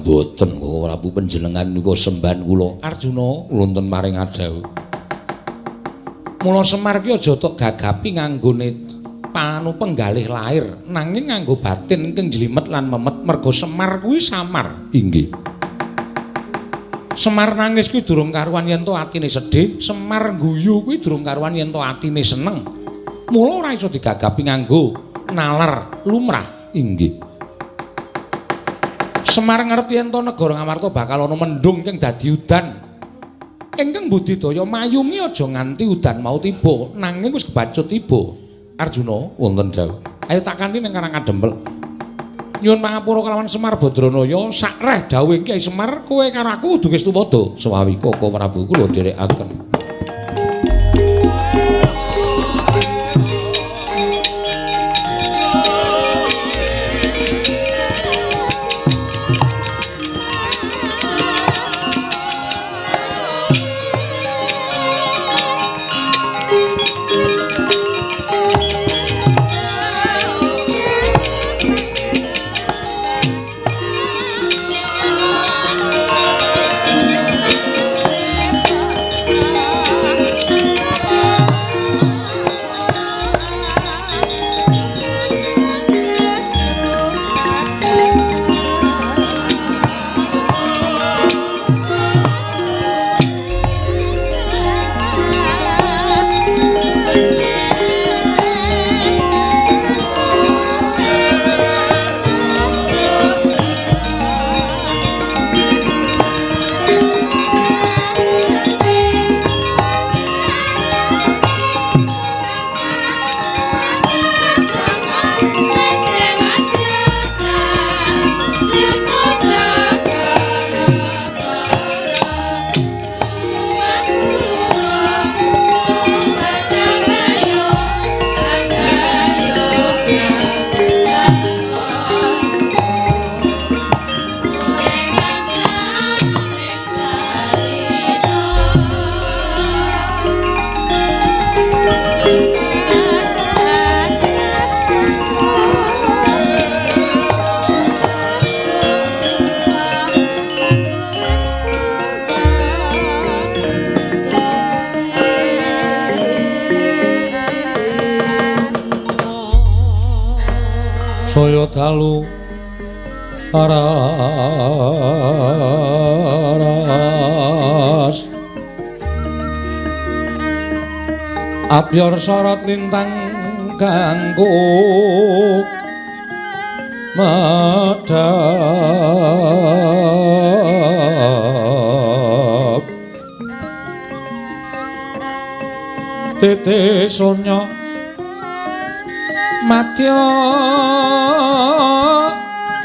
S2: mboten kok Prabu panjenengan niku semban kula Arjuna wonten maring adawuh mula Semar ki aja tok gagapi nganggo panu penggalih lahir nanging nganggo batin ingkang jlimet lan memet merga Semar kuwi samar inggih Semar nangis kuwi durung karuan yen to atine sedih, Semar guyu kuwi durung karuan yen to atine seneng. Mula ora iso digagapi nganggo nalar lumrah inggih. Semar ngerti yen to negara Ngamarta bakal ana mendung kang dadi udan. Ingkang budidaya mayungi aja nganti udan mau tiba, nanging wis kebacut tiba. Arjuna wonten dawuh. Ayo tak kanthi ning Karang Kadempel. Nyuwun pangapura kelawan Semar Badranaya sak reh dawuh Kyai Semar kowe karo aku kudu Kestupada sawawi Koko Prabu kula dherekaken saya dalu aras abyor sorot lintang kanggo madhap tete sonya madya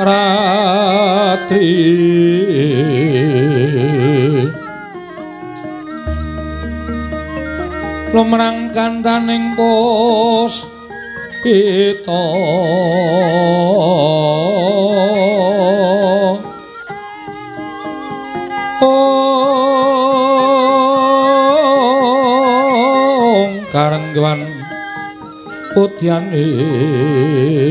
S2: ratri lumrang kantaning pos pita karenggan putyan ira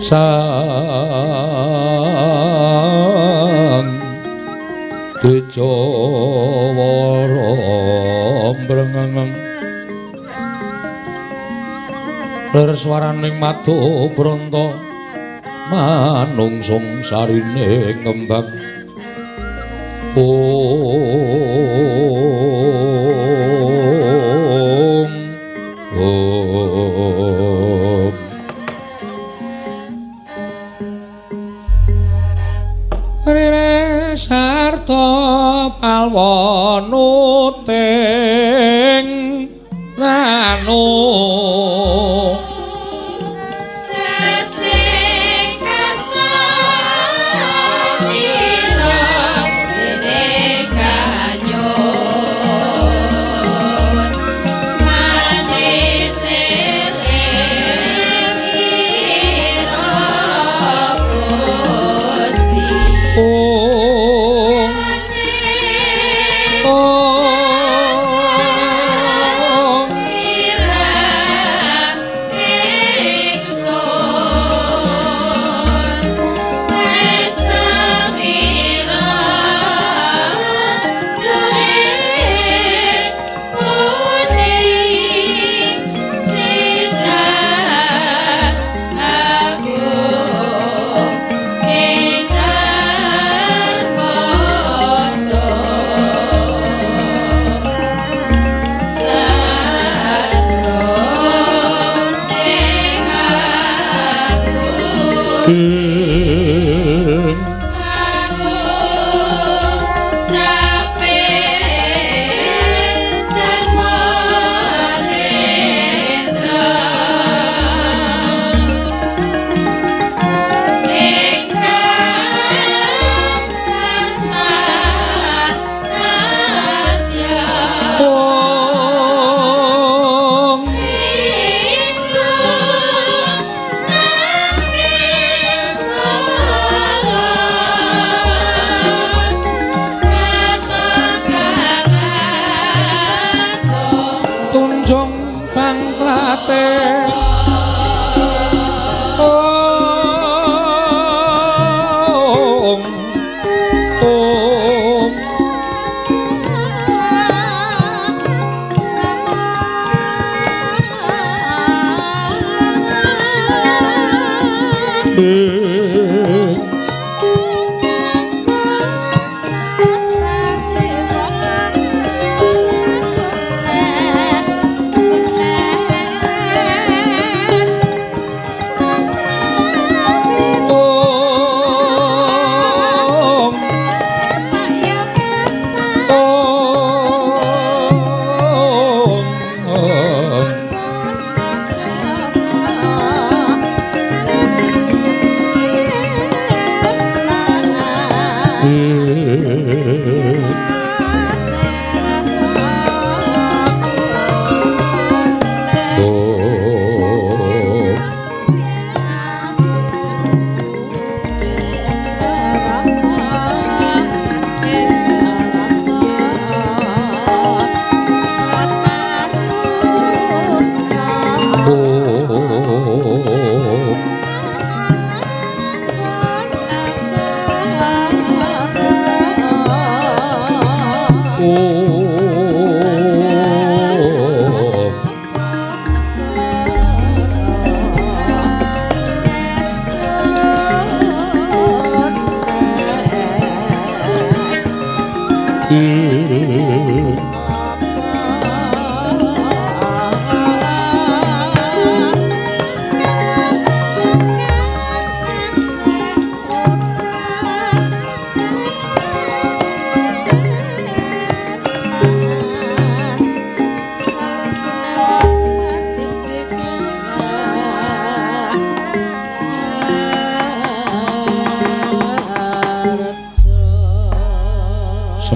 S2: sang Dejawara brengeng ler swaraning madu branta manungsung sarine ngembang Rire sarta palwanuting ranu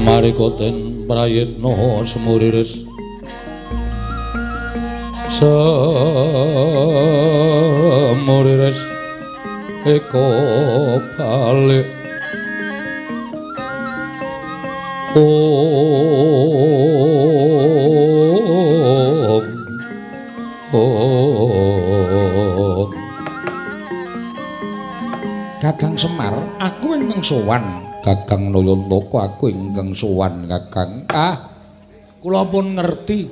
S2: Marikoten prayitna semuriris semuriris eko balik Kakang Semar, aku ingkang sowan. Kakang Nayantaka, aku ingkang sowan Kakang. Kula pun ngerti.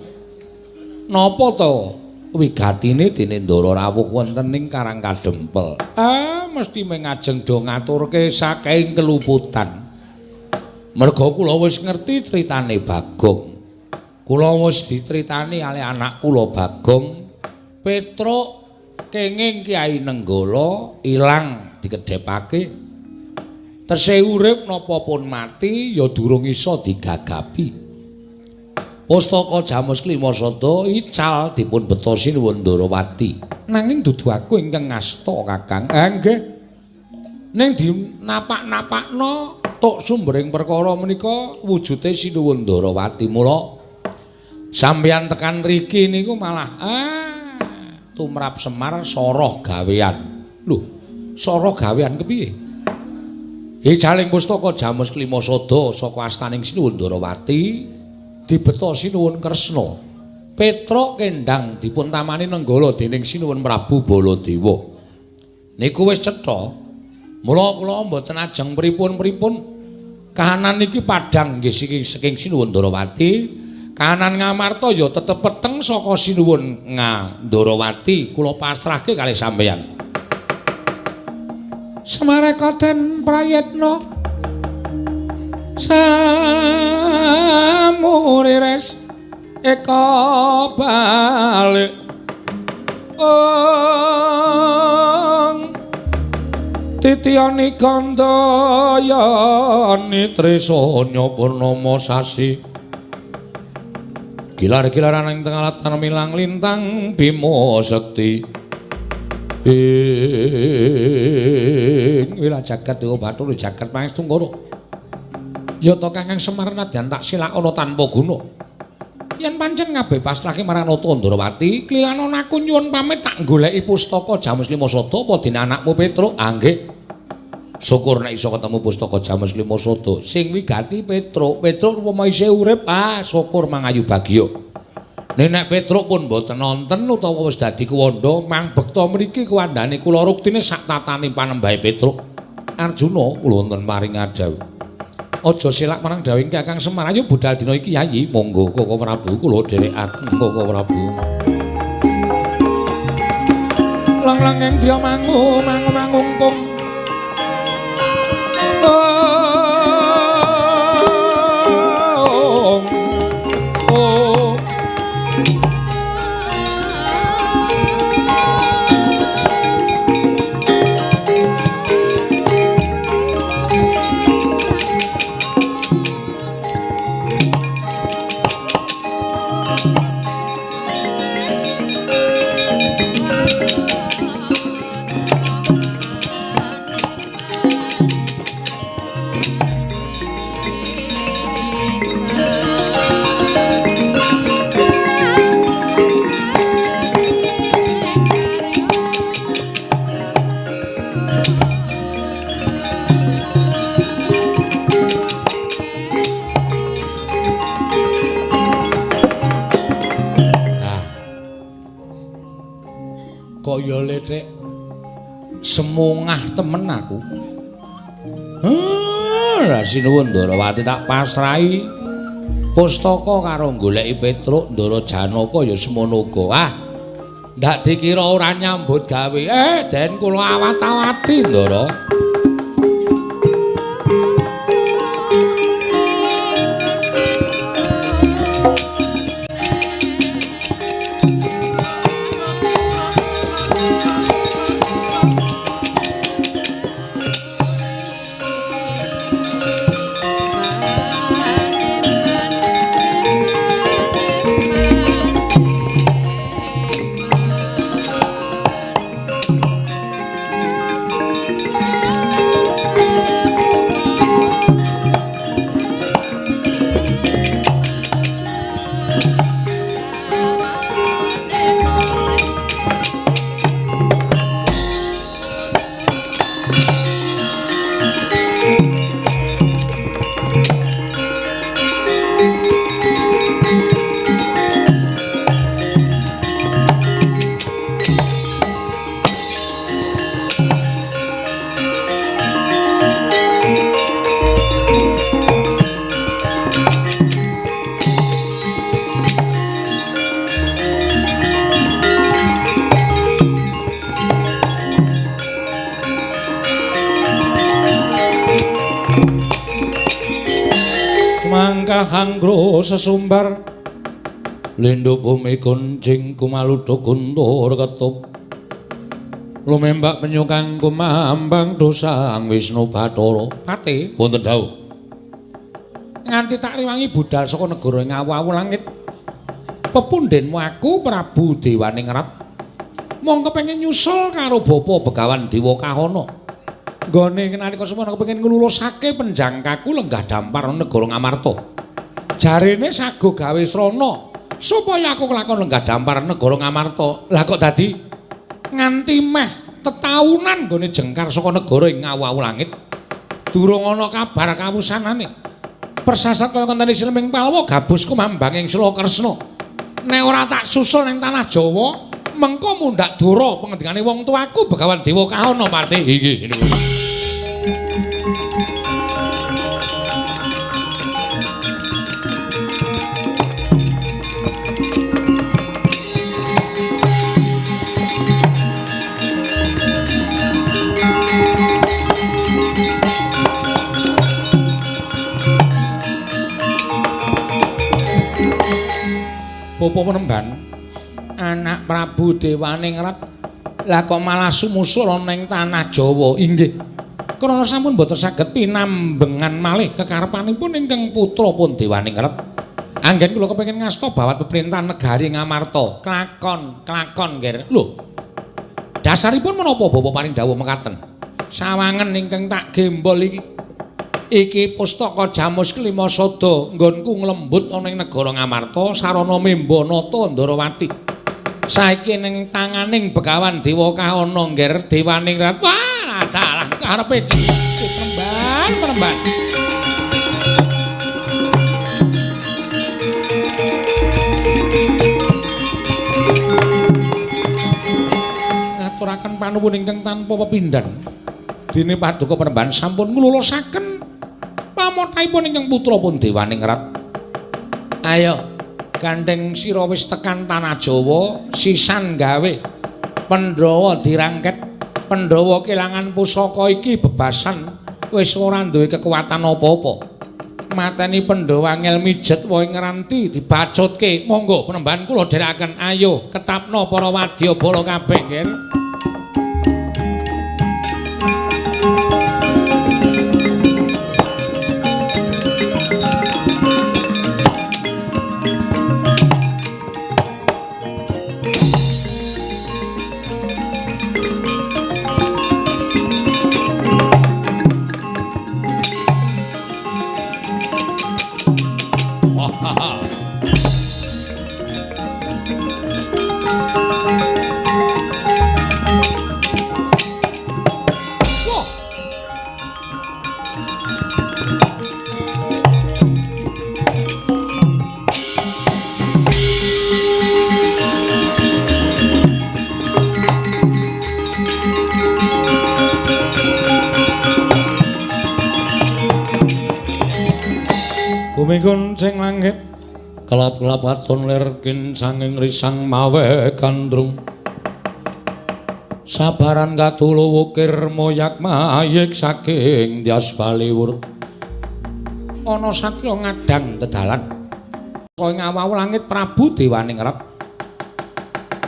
S2: Napa to wigatine dene Ndara rawuh wonten ing Karang Kadempel? Mesti mengajeng do ngaturke saking keluputan. Merga kula wis ngerti critane Bagong. Kula wis dicritani kali anak kula Bagong. Petruk kenging Kyai Nenggala ilang dikedhepake. Tesih urip napa pun mati ya durung isa digagapi. Pustaka Jamus Klimasada ical dipun betosi nuwun Ndarawati. Nanging dudu aku ingkang ngasta Kakang. Nggih. Ning dinapak-napakno tok sumbering perkara menika wujude sinuwun Ndarawati. Mula sampeyan tekan mriki niku malah tumrap Semar soroh gawean. Lho, soroh gawean kepiye? Icaling pustaka Jamus Klimasada saka astaning sinuwun Ndarawati dibetosi nuwun Kresna. Petruk kendhang dipun tamani Nenggala dening sinuwun Prabu Baladewa. Niku wis cetha. Mula kula mboten ajeng pripun-pripun. Kahanan niki padhang nggih saking sinuwun Ndarawati. Kahanan Ngamarta ya tetep peteng saka sinuwun Ndarawati. Kula pasrahke kalih sampeyan. Semarekaten prayitna samuriris eka balik titiyani kandayani trisanya purnama sasi gilar-gilaran ing tengah latar milang lintang Bima Sekti wila jagat dewa Bathara jagat Pangestu ya to Kakang Semar nadyan tak silakana tanpa guna yen pancen kabeh pasrahke marang Nata Ndarawati klilanon aku nyuwun pamit tak goleki pustaka Jamus Klimasada apa dene anakmu Petruk nggih syukur nek iso ketemu pustaka Jamus Klimasada sing wigati Petruk upama isih urip syukur mangayu bagya. Nek Petruk pun mboten nonton utawa wis dadi kuwanda mang bekta mriki kuwandane kula ruktine sak tatane panembahe Petruk. Arjuna kula wonten paring adhawu. Aja silak marang dawuhing Kakang Semar ayo budal dina iki Yayi. Monggo Koko Prabu kula dherekaken Koko Prabu. Lang-lang ing driya mangungkung. Kaya letik semungah temen aku. Lah sinuwun Ndarawati tak pasrahi pustaka karo goleki Petruk Ndara Janaka ya semono uga. Ndak dikira ora nyambut gawe. Den kula awat-awati Ndara. Hanggro sesumbar Lindhu bumi kuncing kumaludha guntur ketup lumembak penyukang kumambang dosang Wisnu Bathara Pati wonten dawuh nganti tak riwangi budal saka negara ngawu-awu langit pepundhenmu aku Prabu Dewaningrat mong kepengin nyusul karo Bapa Begawan Dewa Kahana nggone nalika semana kepengin nglulusake penjangkaku lenggah dampar negara Ngamarta jarene sago gawe srana supaya aku kelakon lenggah dampar negara Ngamarta. Lah kok dadi nganti meh tetaunan nggone jengkar saka negara ing ngawu-awu langit. Durung ana kabar kawusanane. Persasat kaya kontene Srimeng Palwa gabus kumambanging Sula Kresna. Nek ora tak susul ning tanah Jawa, mengko mundhak dura pengendikane wong tuaku Begawan Dewa Kahana Pati. Iki sini. Bapa Penemban anak Prabu Dewaningrat lah kok malah sumusul ning tanah Jawa inggih krana sampun boten saged pinambengan malih kekarepanipun ingkang putra pun Dewaningrat anggen kula kepengin ngasta bawat pemerintahan negari Ngamarta klakon nggih lho dasaripun menapa Bapa paring dawuh mekaten sawangen ingkang tak gembol iki pustaka Jamus Kelima Sada nggonku nglembut ana ing negara Ngamarta sarana Membanata Ndarawati. Saiki ning tanganing Begawan Dewa Kahana ngger Dewaningrat. Wah, dalah karepe peremban. Ngaturaken panuwun ingkang tanpa pepindhan. Dene Paduka Penemban sampun nglulusaken pamothaipun ingkang putra pun Dewaningrat. Ayo gandeng sira wis tekan tanah Jawa, sisan gawe Pandhawa dirangket. Pandhawa kelangan pusaka iki bebasan wis ora duwe kekuatan apa-apa. Mateni Pandhawa ngel mijet wae ngranti dibacutke. Monggo Penemban kula dherekaken ayo ketapna para wadyabala kabeh nggih. Kuncing langit kelap-kelap aton lerkin sanging risang mawe kandrung sabaran katulo wukir moyak mayik saking Dyas Baliwur ana satya ngadang tedalan kaya ngawu langit Prabu Dewaningrat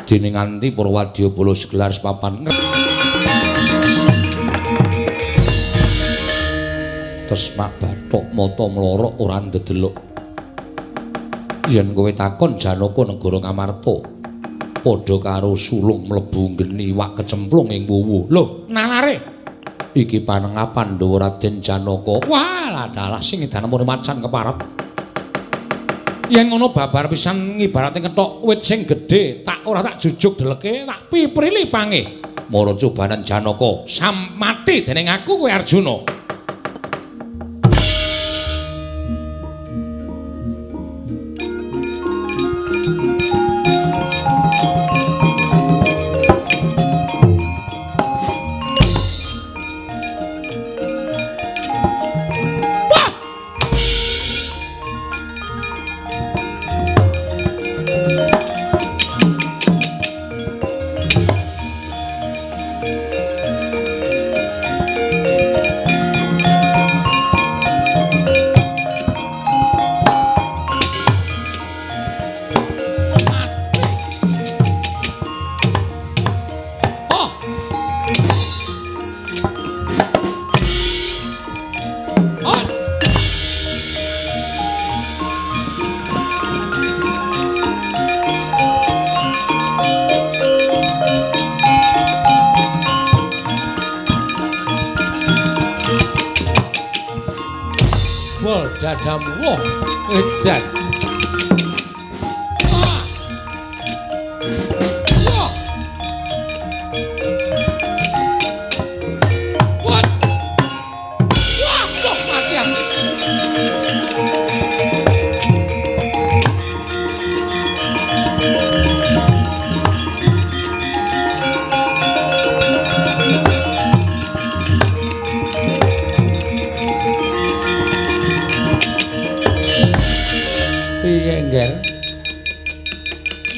S2: dene nganti para wadyabala segelar papan Tesmak bathok mata mlorok ora ndedelok. Yen kowe takon Janaka negara Ngamarta padha karo sulung mlebu geni wak kecemplung ing wuwu. Lho, nalare. Iki panengapan Dawa Raden Janaka. Walah dalah sing edanipun macan keparat. Yen ngono babar pisan ngibarate kethok wit sing gedhe, tak ora tak jujuk deleke, tak piprili pange. Mara cobanan Janaka sam mati dening aku kowe Arjuna.
S1: jebol dadamu. Wah, edan.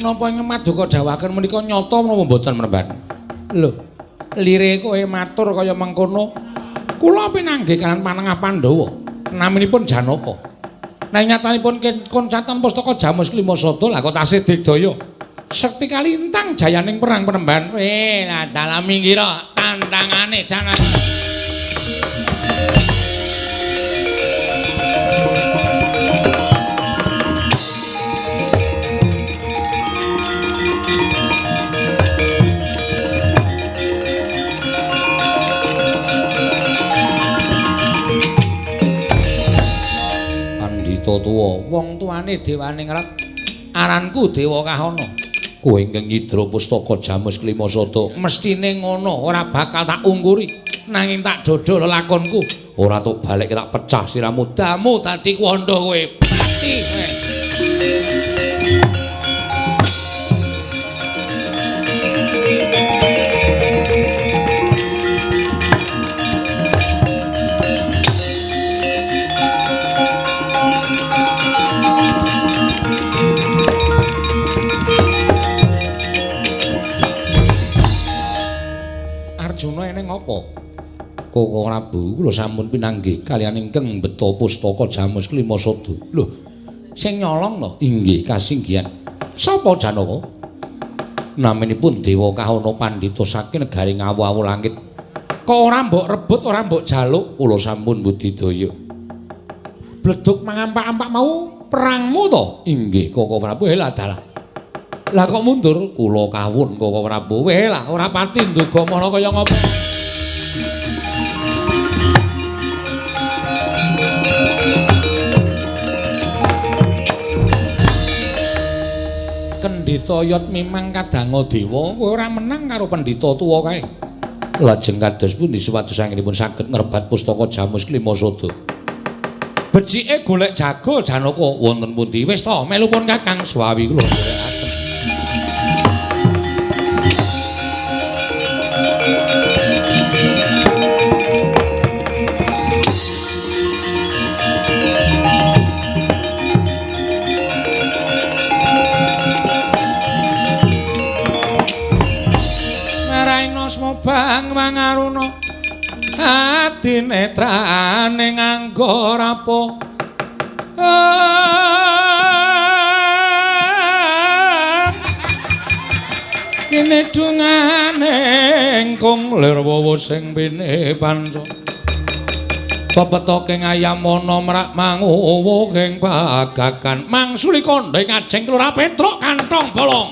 S1: Napa nyemat duka dawaken menika nyata menapa mboten mremban? Lho, lire kowe matur kaya mengkono. Kula pinanggih kanan panengah Pandhawa. Naminipun Janaka. Nanging nyatanipun koncatan pustaka Jamus Klimasada lha kok tasih digdaya. Sekti kalintang jayaning perang penemban. Lah dalami kira tantangane Janaka. Tuwa wong tuane dewane ngret aranku Dewa Kahana kowe ingkang nyidra pustaka Jamus Klimasada mestine ngono ora bakal tak ungkuri nanging tak dodol lakonku ora tok balik tak pecah siramu damu dadi kandha kowe pati apa? Koko Prabu kula sampun pinanggih kaliyan ingkang beta pustaka Jamus Klimasada. Lho, sing nyolong to? Inggih kasinggihan. Sapa Janaka? Naminipun Dewa Kahana Pandhita saking negari ngawu-awu langit. Kok ora mbok rebut, ora mbok jaluk, kula sampun budidaya. Bleduk mangampak-ampak mau perangmu to? Inggih Koko Prabu lah dalah. Lah kok mundur? Kula kawun Koko Prabu. Weh lah ora pati nduga mono kaya ngopo. Kendhita Yot mimang kadanga dewa kowe ora menang karo pendhita tuwa kae. Lajeng kados pundi supados anggenipun saged ngrebat pustaka Jamus Klimasada. Becike golek jago Janaka wonten pundi? Wis ta melu pun Kakang Swawi kula nderekaken. Bang mangaruna ati netrane nganggo rapo kene dungane engkong lir wowo sing bine panca pepetoke ngayamana mrak manguwu ing bagagan mangsuli kandha ngajeng kelora petruk kantong bolong.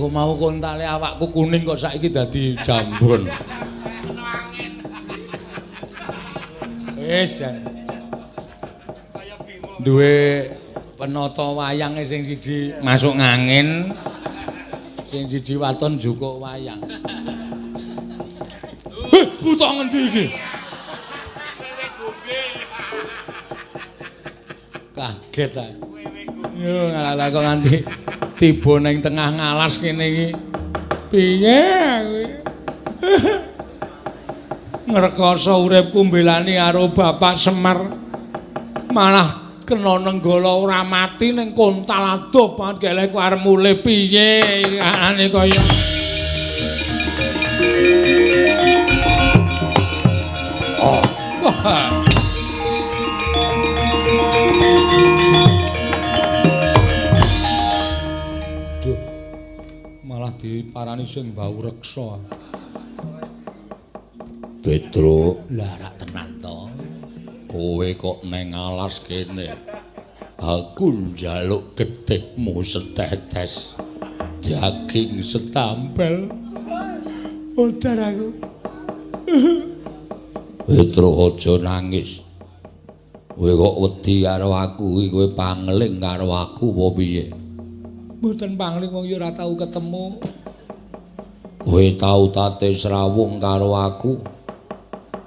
S1: Mau kontale awakku kuning kok saiki dadi jambon. Wis. Duwe penata wayange sing siji masuk ngangin, sing siji waton jukuk wayang. Buta ngendi iki? Kaget ta. Yo ngalah kok nganti tiba ning tengah ngalas kene iki. Piye kowe? Ngrekoso uripku mbelani karo Bapak Semar. Malah kena nenggala ora mati ning kontal adoh banget gelek arep mulih piye anane kaya. Oh. Wah. Diparani sing bau reksa. Petruk, lah rak tenan to. Kowe kok neng alas kene.
S2: Aku njaluk gedhekmu setetes daging setampel. Utar aku. Petro aja nangis. Kowe kok wedi karo aku, kowe pangling karo aku apa piye?
S1: Mboten pangling wong ya ora tau ketemu.
S2: Kowe tau tate srawung karo aku.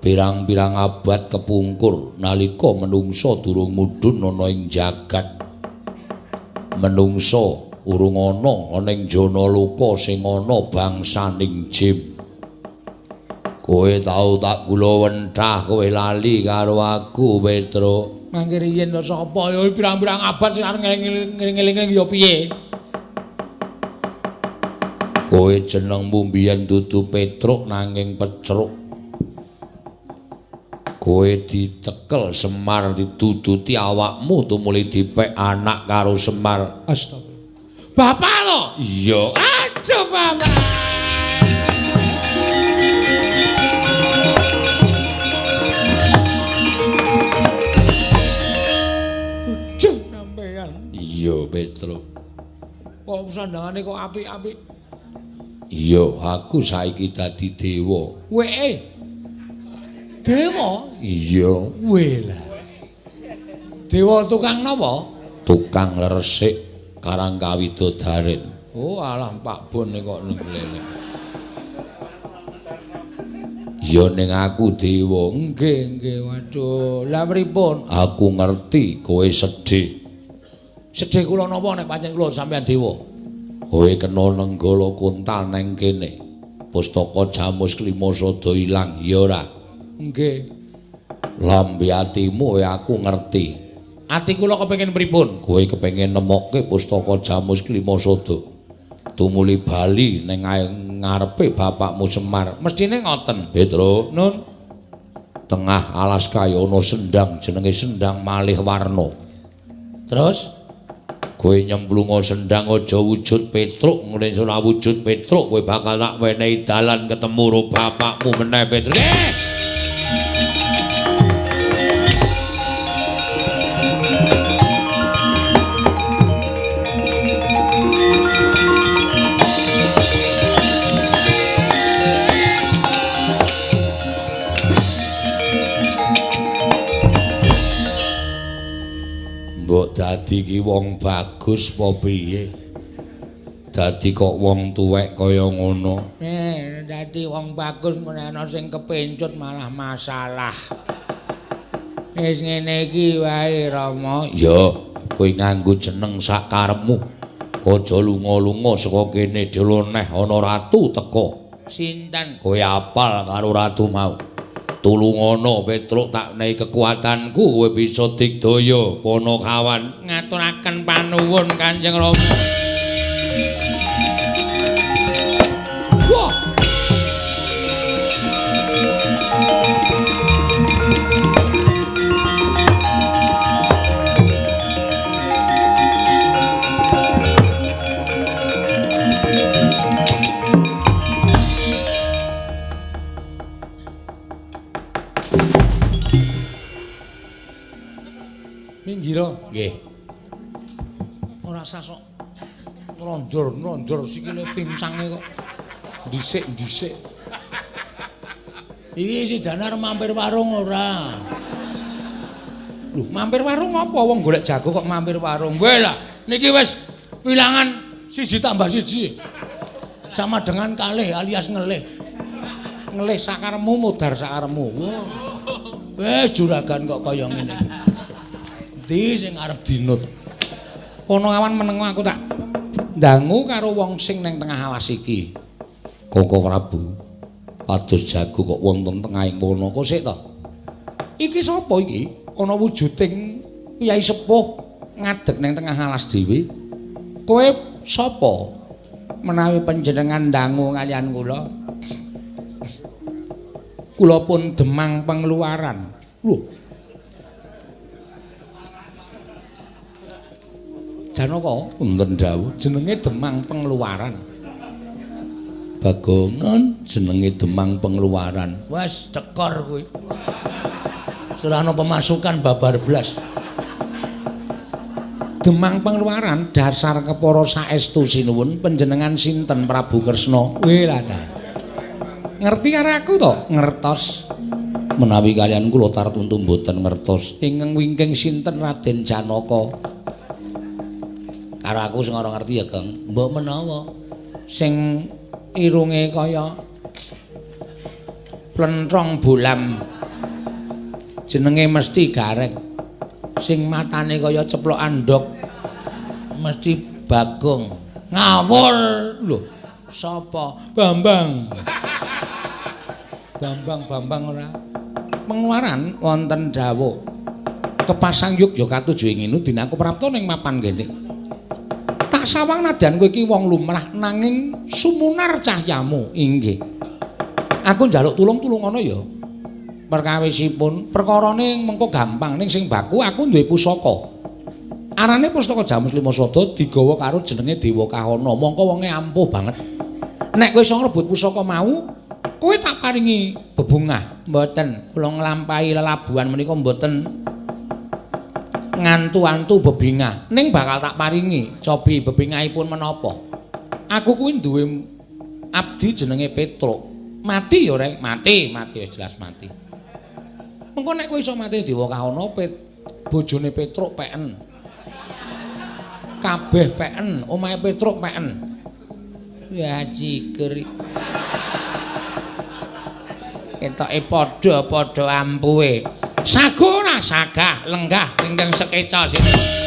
S2: Pirang-pirang abad kepungkur nalika menungsa durung mudhun ana ing jagat. Menungsa urung ana ing jana luka sing ana bangsaning jim. Kowe tau tak kula wenthah kowe lali karo aku, Petro.
S1: Mangke riyen lho sapa ya pirang-pirang abad sing arep ngeling-eling ya piye?
S2: Kowe jenengmu mbiyen dudu Petruk nanging Pecruk. Kowe ditekel Semar dituduti awakmu tumuli dipek anak karo Semar.
S1: Astagfirullah. Bapak to?
S2: Iya.
S1: Aduh, Bapak. Aduh, sampean.
S2: Iya, Petruk.
S1: Kok sandangane kok apik-apik?
S2: Iya, aku saiki dadi dewa.
S1: Wee. Dewa?
S2: Iya.
S1: Welah. Dewa tukang napa?
S2: Tukang resik Karang Kawidodaren.
S1: Oh, alah Pak Bon kok nglele.
S2: Ya ning aku dewa.
S1: Nggih, waduh. Lah pripun?
S2: Aku ngerti kowe sedih.
S1: Sedih kula napa nek pancen kula sampean dewa?
S2: Kowe kena nenggala kuntal neng kene. Pustaka Jamus Klimasada ilang, ya ora?
S1: Nggih.
S2: Lambe atimu aku ngerti.
S1: Ati kula kepengin pripun?
S2: Kowe kepengin nemokke Pustaka Jamus Klimasada. Tumuli bali ning ngarepe bapakmu Semar.
S1: Mestine ngoten.
S2: Petro,
S1: Nun.
S2: tengah alas kayu ana sendang jenenge Sendang Malih Warna.
S1: Terus
S2: kowe nyemplunga sendang aja wujud Petruk, ngene ora wujud Petruk kowe bakal tak wenehi dalan ketemu karo bapakmu meneh Petruk. Mbok dadi ki wong bagus apa piye? Dadi kok wong tuwek kaya ngono.
S1: Dadi wong bagus meneh ana sing kepencut malah masalah. Wis ngene iki wae Rama.
S2: Ya, kowe nganggo jeneng sak karepmu. Aja lunga-lunga saka kene dhewe neh ana ratu teka.
S1: Sinten?
S2: Kowe apal karo ratu mau. Tulungono Petruk tak nehi kekuatanku kowe bisa digdaya Panakawan.
S1: Ngaturaken panuwun Kanjeng Rama. Wah. Minggiro.
S2: Nggih.
S1: Ora usah sok nronjor-nronjor sikile pingsange kok. Dhisik-dhisik. Iki si Danar mampir warung ora? Lho, mampir warung apa wong golek jago kok mampir warung? Weh lah, niki wis wilangan 1 tambah 1. Sama dengan kalih alias ngelih. Ngelih sakaremu mudhar sakaremu. Wes juragan kok kaya ngene. Ndi sing arep dinut? Panakawan meneng aku tak ndangu karo wong sing ning tengah alas iki.
S2: Koko Prabu. Pados jago kok wonten tengahing kono kok sik to.
S1: Iki sapa iki? Ana wujuding piyai sepuh ngadeg ning tengah alas dhewe. Kowe sapa? Menawi panjenengan ndangu kaliyan kula. Kula pun Demang Pengeluaran. Lho. Janaka
S2: Punten dawuh.
S1: jenenge Demang Pengeluaran.
S2: Bagongan jenenge Demang Pengeluaran.
S1: Wes cekor kuwi. Ora ana pemasukan babar blas.
S2: Demang Pengeluaran dasar kepara saestu sinuwun panjenengan sinten Prabu Kresna? Weh lata. Ngerti karo aku to? Ngertos. Menawi kalian kula tartuntu mboten ngertos. Ingkang wingking sinten Raden Janaka? Karo aku sing ora ngerti ya, Kang. Mbok menawa sing irunge kaya plentrong bolam. Jenenge mesti garek. Sing matane kaya ceplok andhok mesti Bagong. Ngawur lho. Sapa? Bambang. Bambang ora. Pengeluaran wonten dawuh. Kepasang Yogya katuju ing nginu dina aku prapta ning mapan kene. Tak sawang nadyan kowe iki wong lumrah nanging sumunar cahyamu inggih. Aku njaluk tulung-tulungono ya. Perkawisipun perkarane mengko gampang ning sing baku aku duwe pusaka. Arane Pustaka Jamus Lima Sada digawa karo jenenge Dewa Kahana. Mongko wonge ampuh banget. Nek kowe iso ngrebut pusaka mau, kowe tak paringi bebungah. Mboten, kula nglampahi lelabuhan menika mboten ngantu-antu bebingah. Ning bakal tak paringi cobi bebingahipun menapa. Aku kuwi duwe abdi jenenge Petruk. Mati ya, Reng? Mati wis jelas mati. Mengko nek kowe iso mati Dewa Kahana, bojone Petruk peken. Kabeh peken, omahe Petruk peken. Ya ciker. Ketoke padha-padha ampuhe. Sagona sagah lenggah ingkang sekeca sini.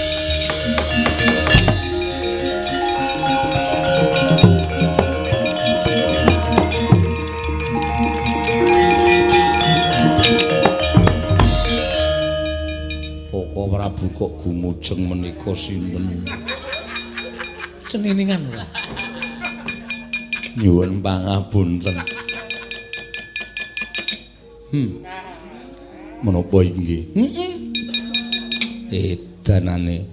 S2: Prabu kok gumujeng menika sinten? Ceniningan lah. Nyuwun pangapunten. Menapa inggih? Edanane.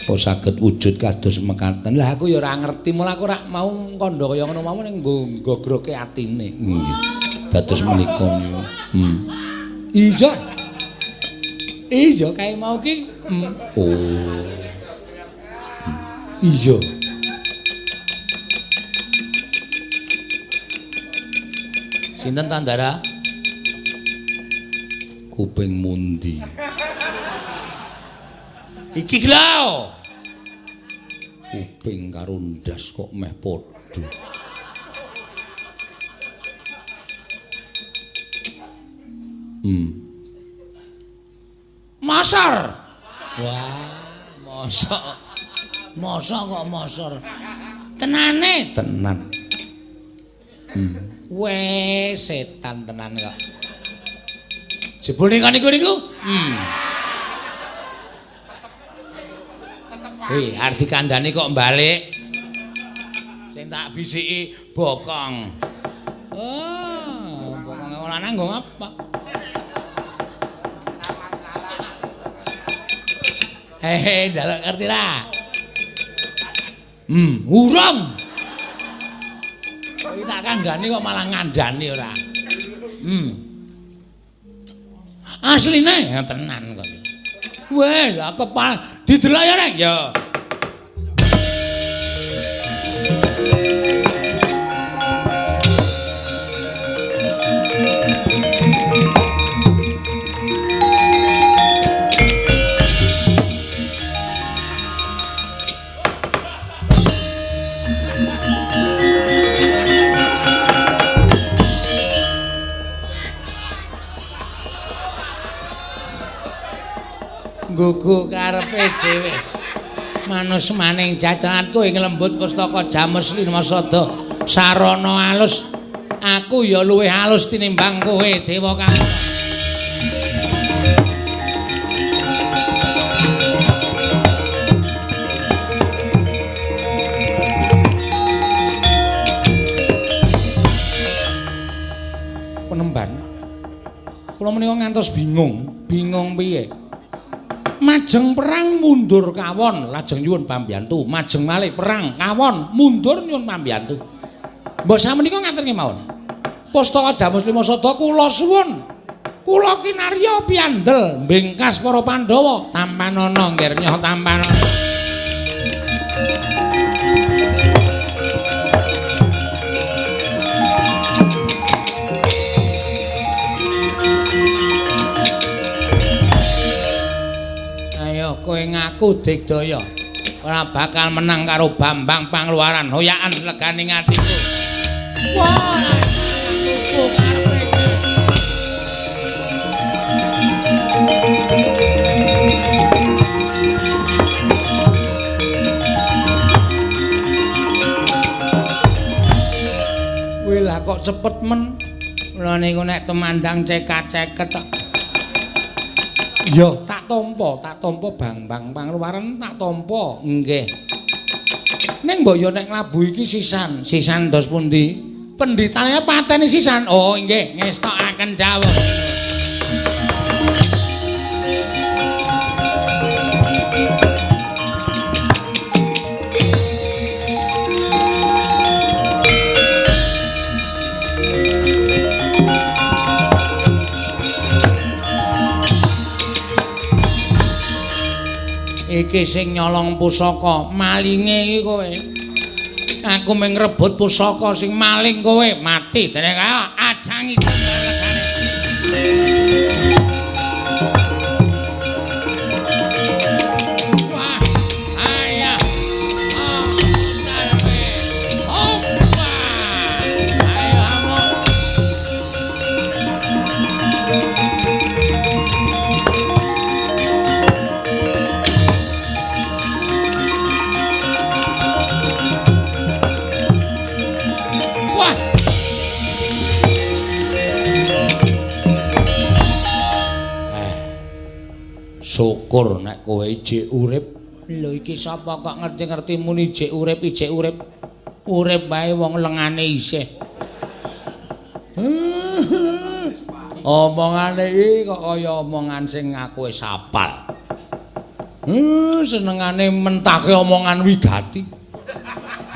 S2: Kok saged wujud kados mekaten. Lah aku ya ora ngerti, mula aku ora mau kandha kaya ngono mau ning nggogroke atine. Nggih. Dados menika niku. Iya kae mau ki. Oh. Iya. Sinten Tandara? Kuping mundi. Iki glao. Kuping karo ndas kok meh padha. Mosor. Wah, mosok kok mosor. Tenane, tenan. Weh, setan tenan kok. Jebule kok niku. Hei, arti kandhane kok balik. Sing tak bisiki bokong. Oh, bokonge wong lanang nggo apa? Hehe, njaluk ngerti ra? Urung. Iki tak kandhani kok malah ngandani ora. Asline tenan kok. Weh, lah kepal didelok ya, Rek, ya. Gugu karepe dhewe. Manus maning jajanganku ing lembut Pustaka Jamus Lima Sada. Sarana alus. Aku ya luwih alus tinimbang kowe, Dewa Kahana. Penemban. Kula menika ngantos bingung piye? Majeng perang mundur kawon lajeng nyuwun pambiyantu, majeng malih perang kawon mundur nyuwun pambiyantu. Mbok samenika ngaten kemawon. Pustaka Jamus Lima Sada kula suwun
S1: Kula kinarya piandel mbengkas para Pandhawa tampanana nggih nyoh tampanana. Ayo kowe ngaku Digdaya. Ora bakal menang karo Bambang Pangluaran. Hoyakan leganing atiku. Wah, aku karepe. Kowe lah kok cepet men. Mula niku nek temandang cekat-ceket tok. Iya, tak tampa Bambang Pangluaran tak tampa. Nggih. Ning mbok yo nek labu iki sisan dos pundi? Pendhitane pateni sisan. Oh, nggih, ngestokaken dawuh. Iki sing nyolong pusaka, malinge iki kowe. Aku mung ngrebut pusaka sing maling kowe, mati dene kaya ajang iki. Wah, ayah. Oh, darbe. Hoppa. Ayo amo. Syukur nek kowe ijik urip. Lho iki sapa kok ngerti-ngerti muni ijik urip. Urip bae wong lengane isih. Omongane iki kok kaya omongan sing aku wis hafal. Senengane mentake omongan wigati.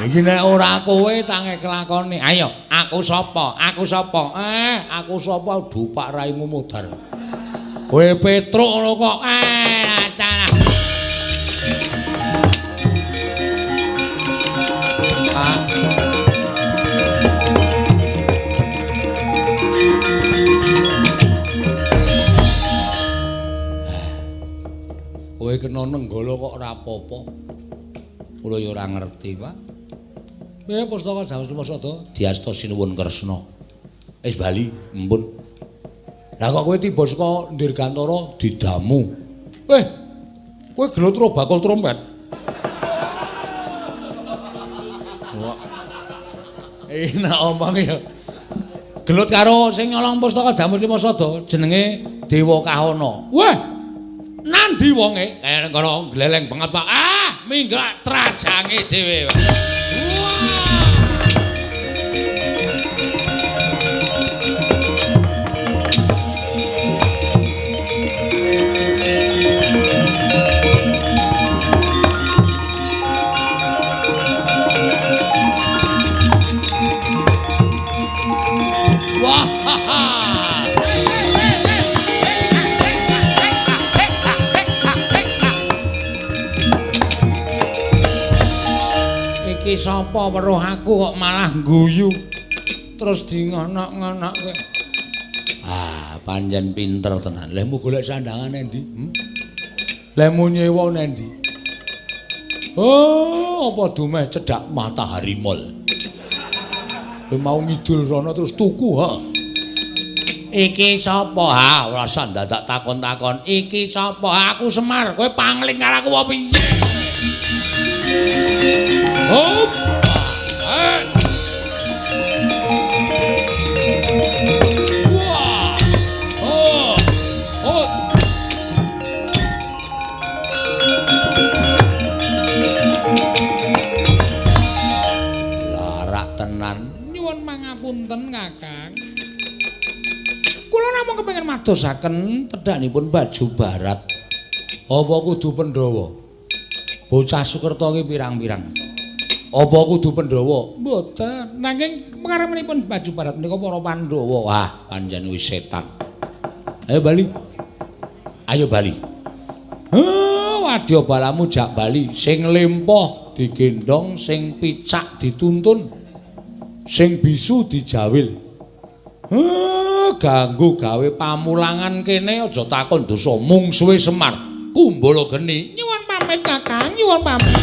S1: Iki nek ora kowe tange kelakone. Ayo, aku sapa? Aku sapa dupak raimu mudhar. Kowe Petruk ngono kok. Acara. Kowe kena nenggala kok ora apa-apa. Kula ya ora ngerti, Pak. Piye Pustaka Jamasada diasta sinuwun Kresna. Wis bali, empun. Lah kok kowe tiba saka Dirgantara didamu. Kowe gelut ro bakul trompet. Wah. Enak omonge ya. Gelut karo sing nyolong Pustaka Jamasada jenenge Dewa Kahana. Wah. Nandi wonge? Kaya kono gleleng banget, Pak. Minggat trajange dhewe. Iki sapa weruh aku kok malah guyu terus dingonak-ngonakke. Panjen pinter tenan. Lemu golek sandangan endi? Lemu nyewa nendi? Oh, apa dumeh cedhak Matahari Mall. Kowe mau ngidul rono terus tuku, ha? Iki sapa? Ora usah dadak takon-takon. Iki sapa? Aku Semar. Kowe pangling karo aku apa piye? Hop! Wah! Oh! Oh! Larak tenan. Nyuwun mangapunten, Kakang. Kula namung kepengin madosaken tedhanipun baju barat. Apa kudu Pandhawa? Bocah Sukerta iki pirang-pirang. Apa kudu Pandhawa? Mboten, nanging pengaremenipun baju barat menika para Pandhawa. Wah, panjen wis setan.
S2: Ayo bali. Ayo bali. Wadya balamu jak bali, sing lempoh digendong, sing picak dituntun, sing bisu dijawil. Ganggu gawe pamulangan kene aja takon dosa mungsuhe Semar. Kumbala geni. Nyuwun pamit Kakang, nyuwun pamit.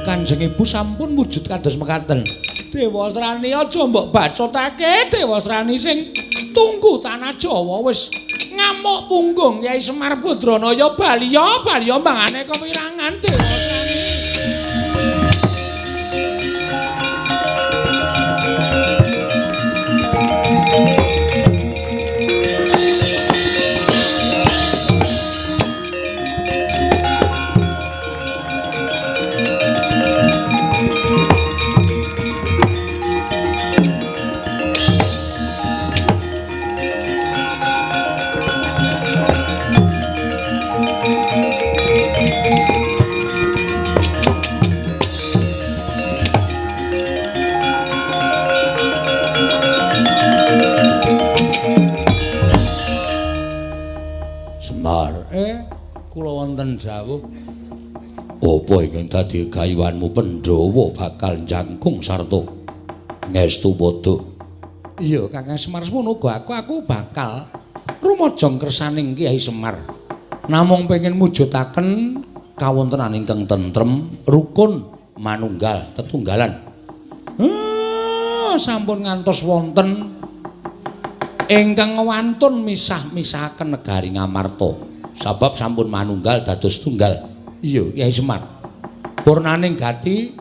S2: Kanjeng Ibu sampun wujud kados mekaten. Dewa Srani aja mbok bacotake, Dewa Srani sing tunggu tanah Jawa wis ngamuk punggung Kyai Semar Badranaya Baliya mbangane kewirangan Dewa Srani. Kula wonten dawuh. Apa ingkang dadi gayuhanmu Pandhawa bakal njangkung sarta ngestu padha. Iya, Kakang Semar semono uga aku bakal rumajang kersaning Kyai Semar. Namung pengin mujudaken kawontenan ingkang tentrem, rukun, manunggal, tetunggalan. Sampun ngantos wonten ingkang wantun misah-misahaken negari Ngamarta. Sabab sampun manunggal dados tunggal. Iya, Kyai Semar. Purnaning gati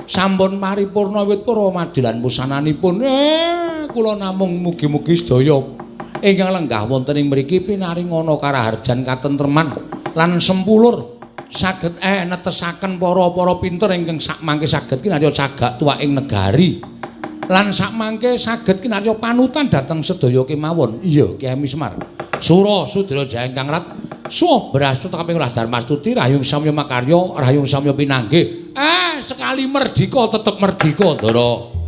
S2: sampun paripurna wit para madilan pusananipun. Kula namung mugi-mugi sedaya ingkang lenggah wonten ing mriki pinaringana karaharjan katentreman lan sempulur saged netesaken para-para pinter ingkang sakmangke saged kinarya cagak tuwaking negari. Lan sakmangke saged kinarya panutan dhateng sedaya kemawon. Iya, Kyai Semar. Sura Sudra Jaya ingkang rat suh berastut kaping ulah Darmastuti rahayung samya makarya rahayung samya pinanggih sekali merdika tetep merdika Ndara.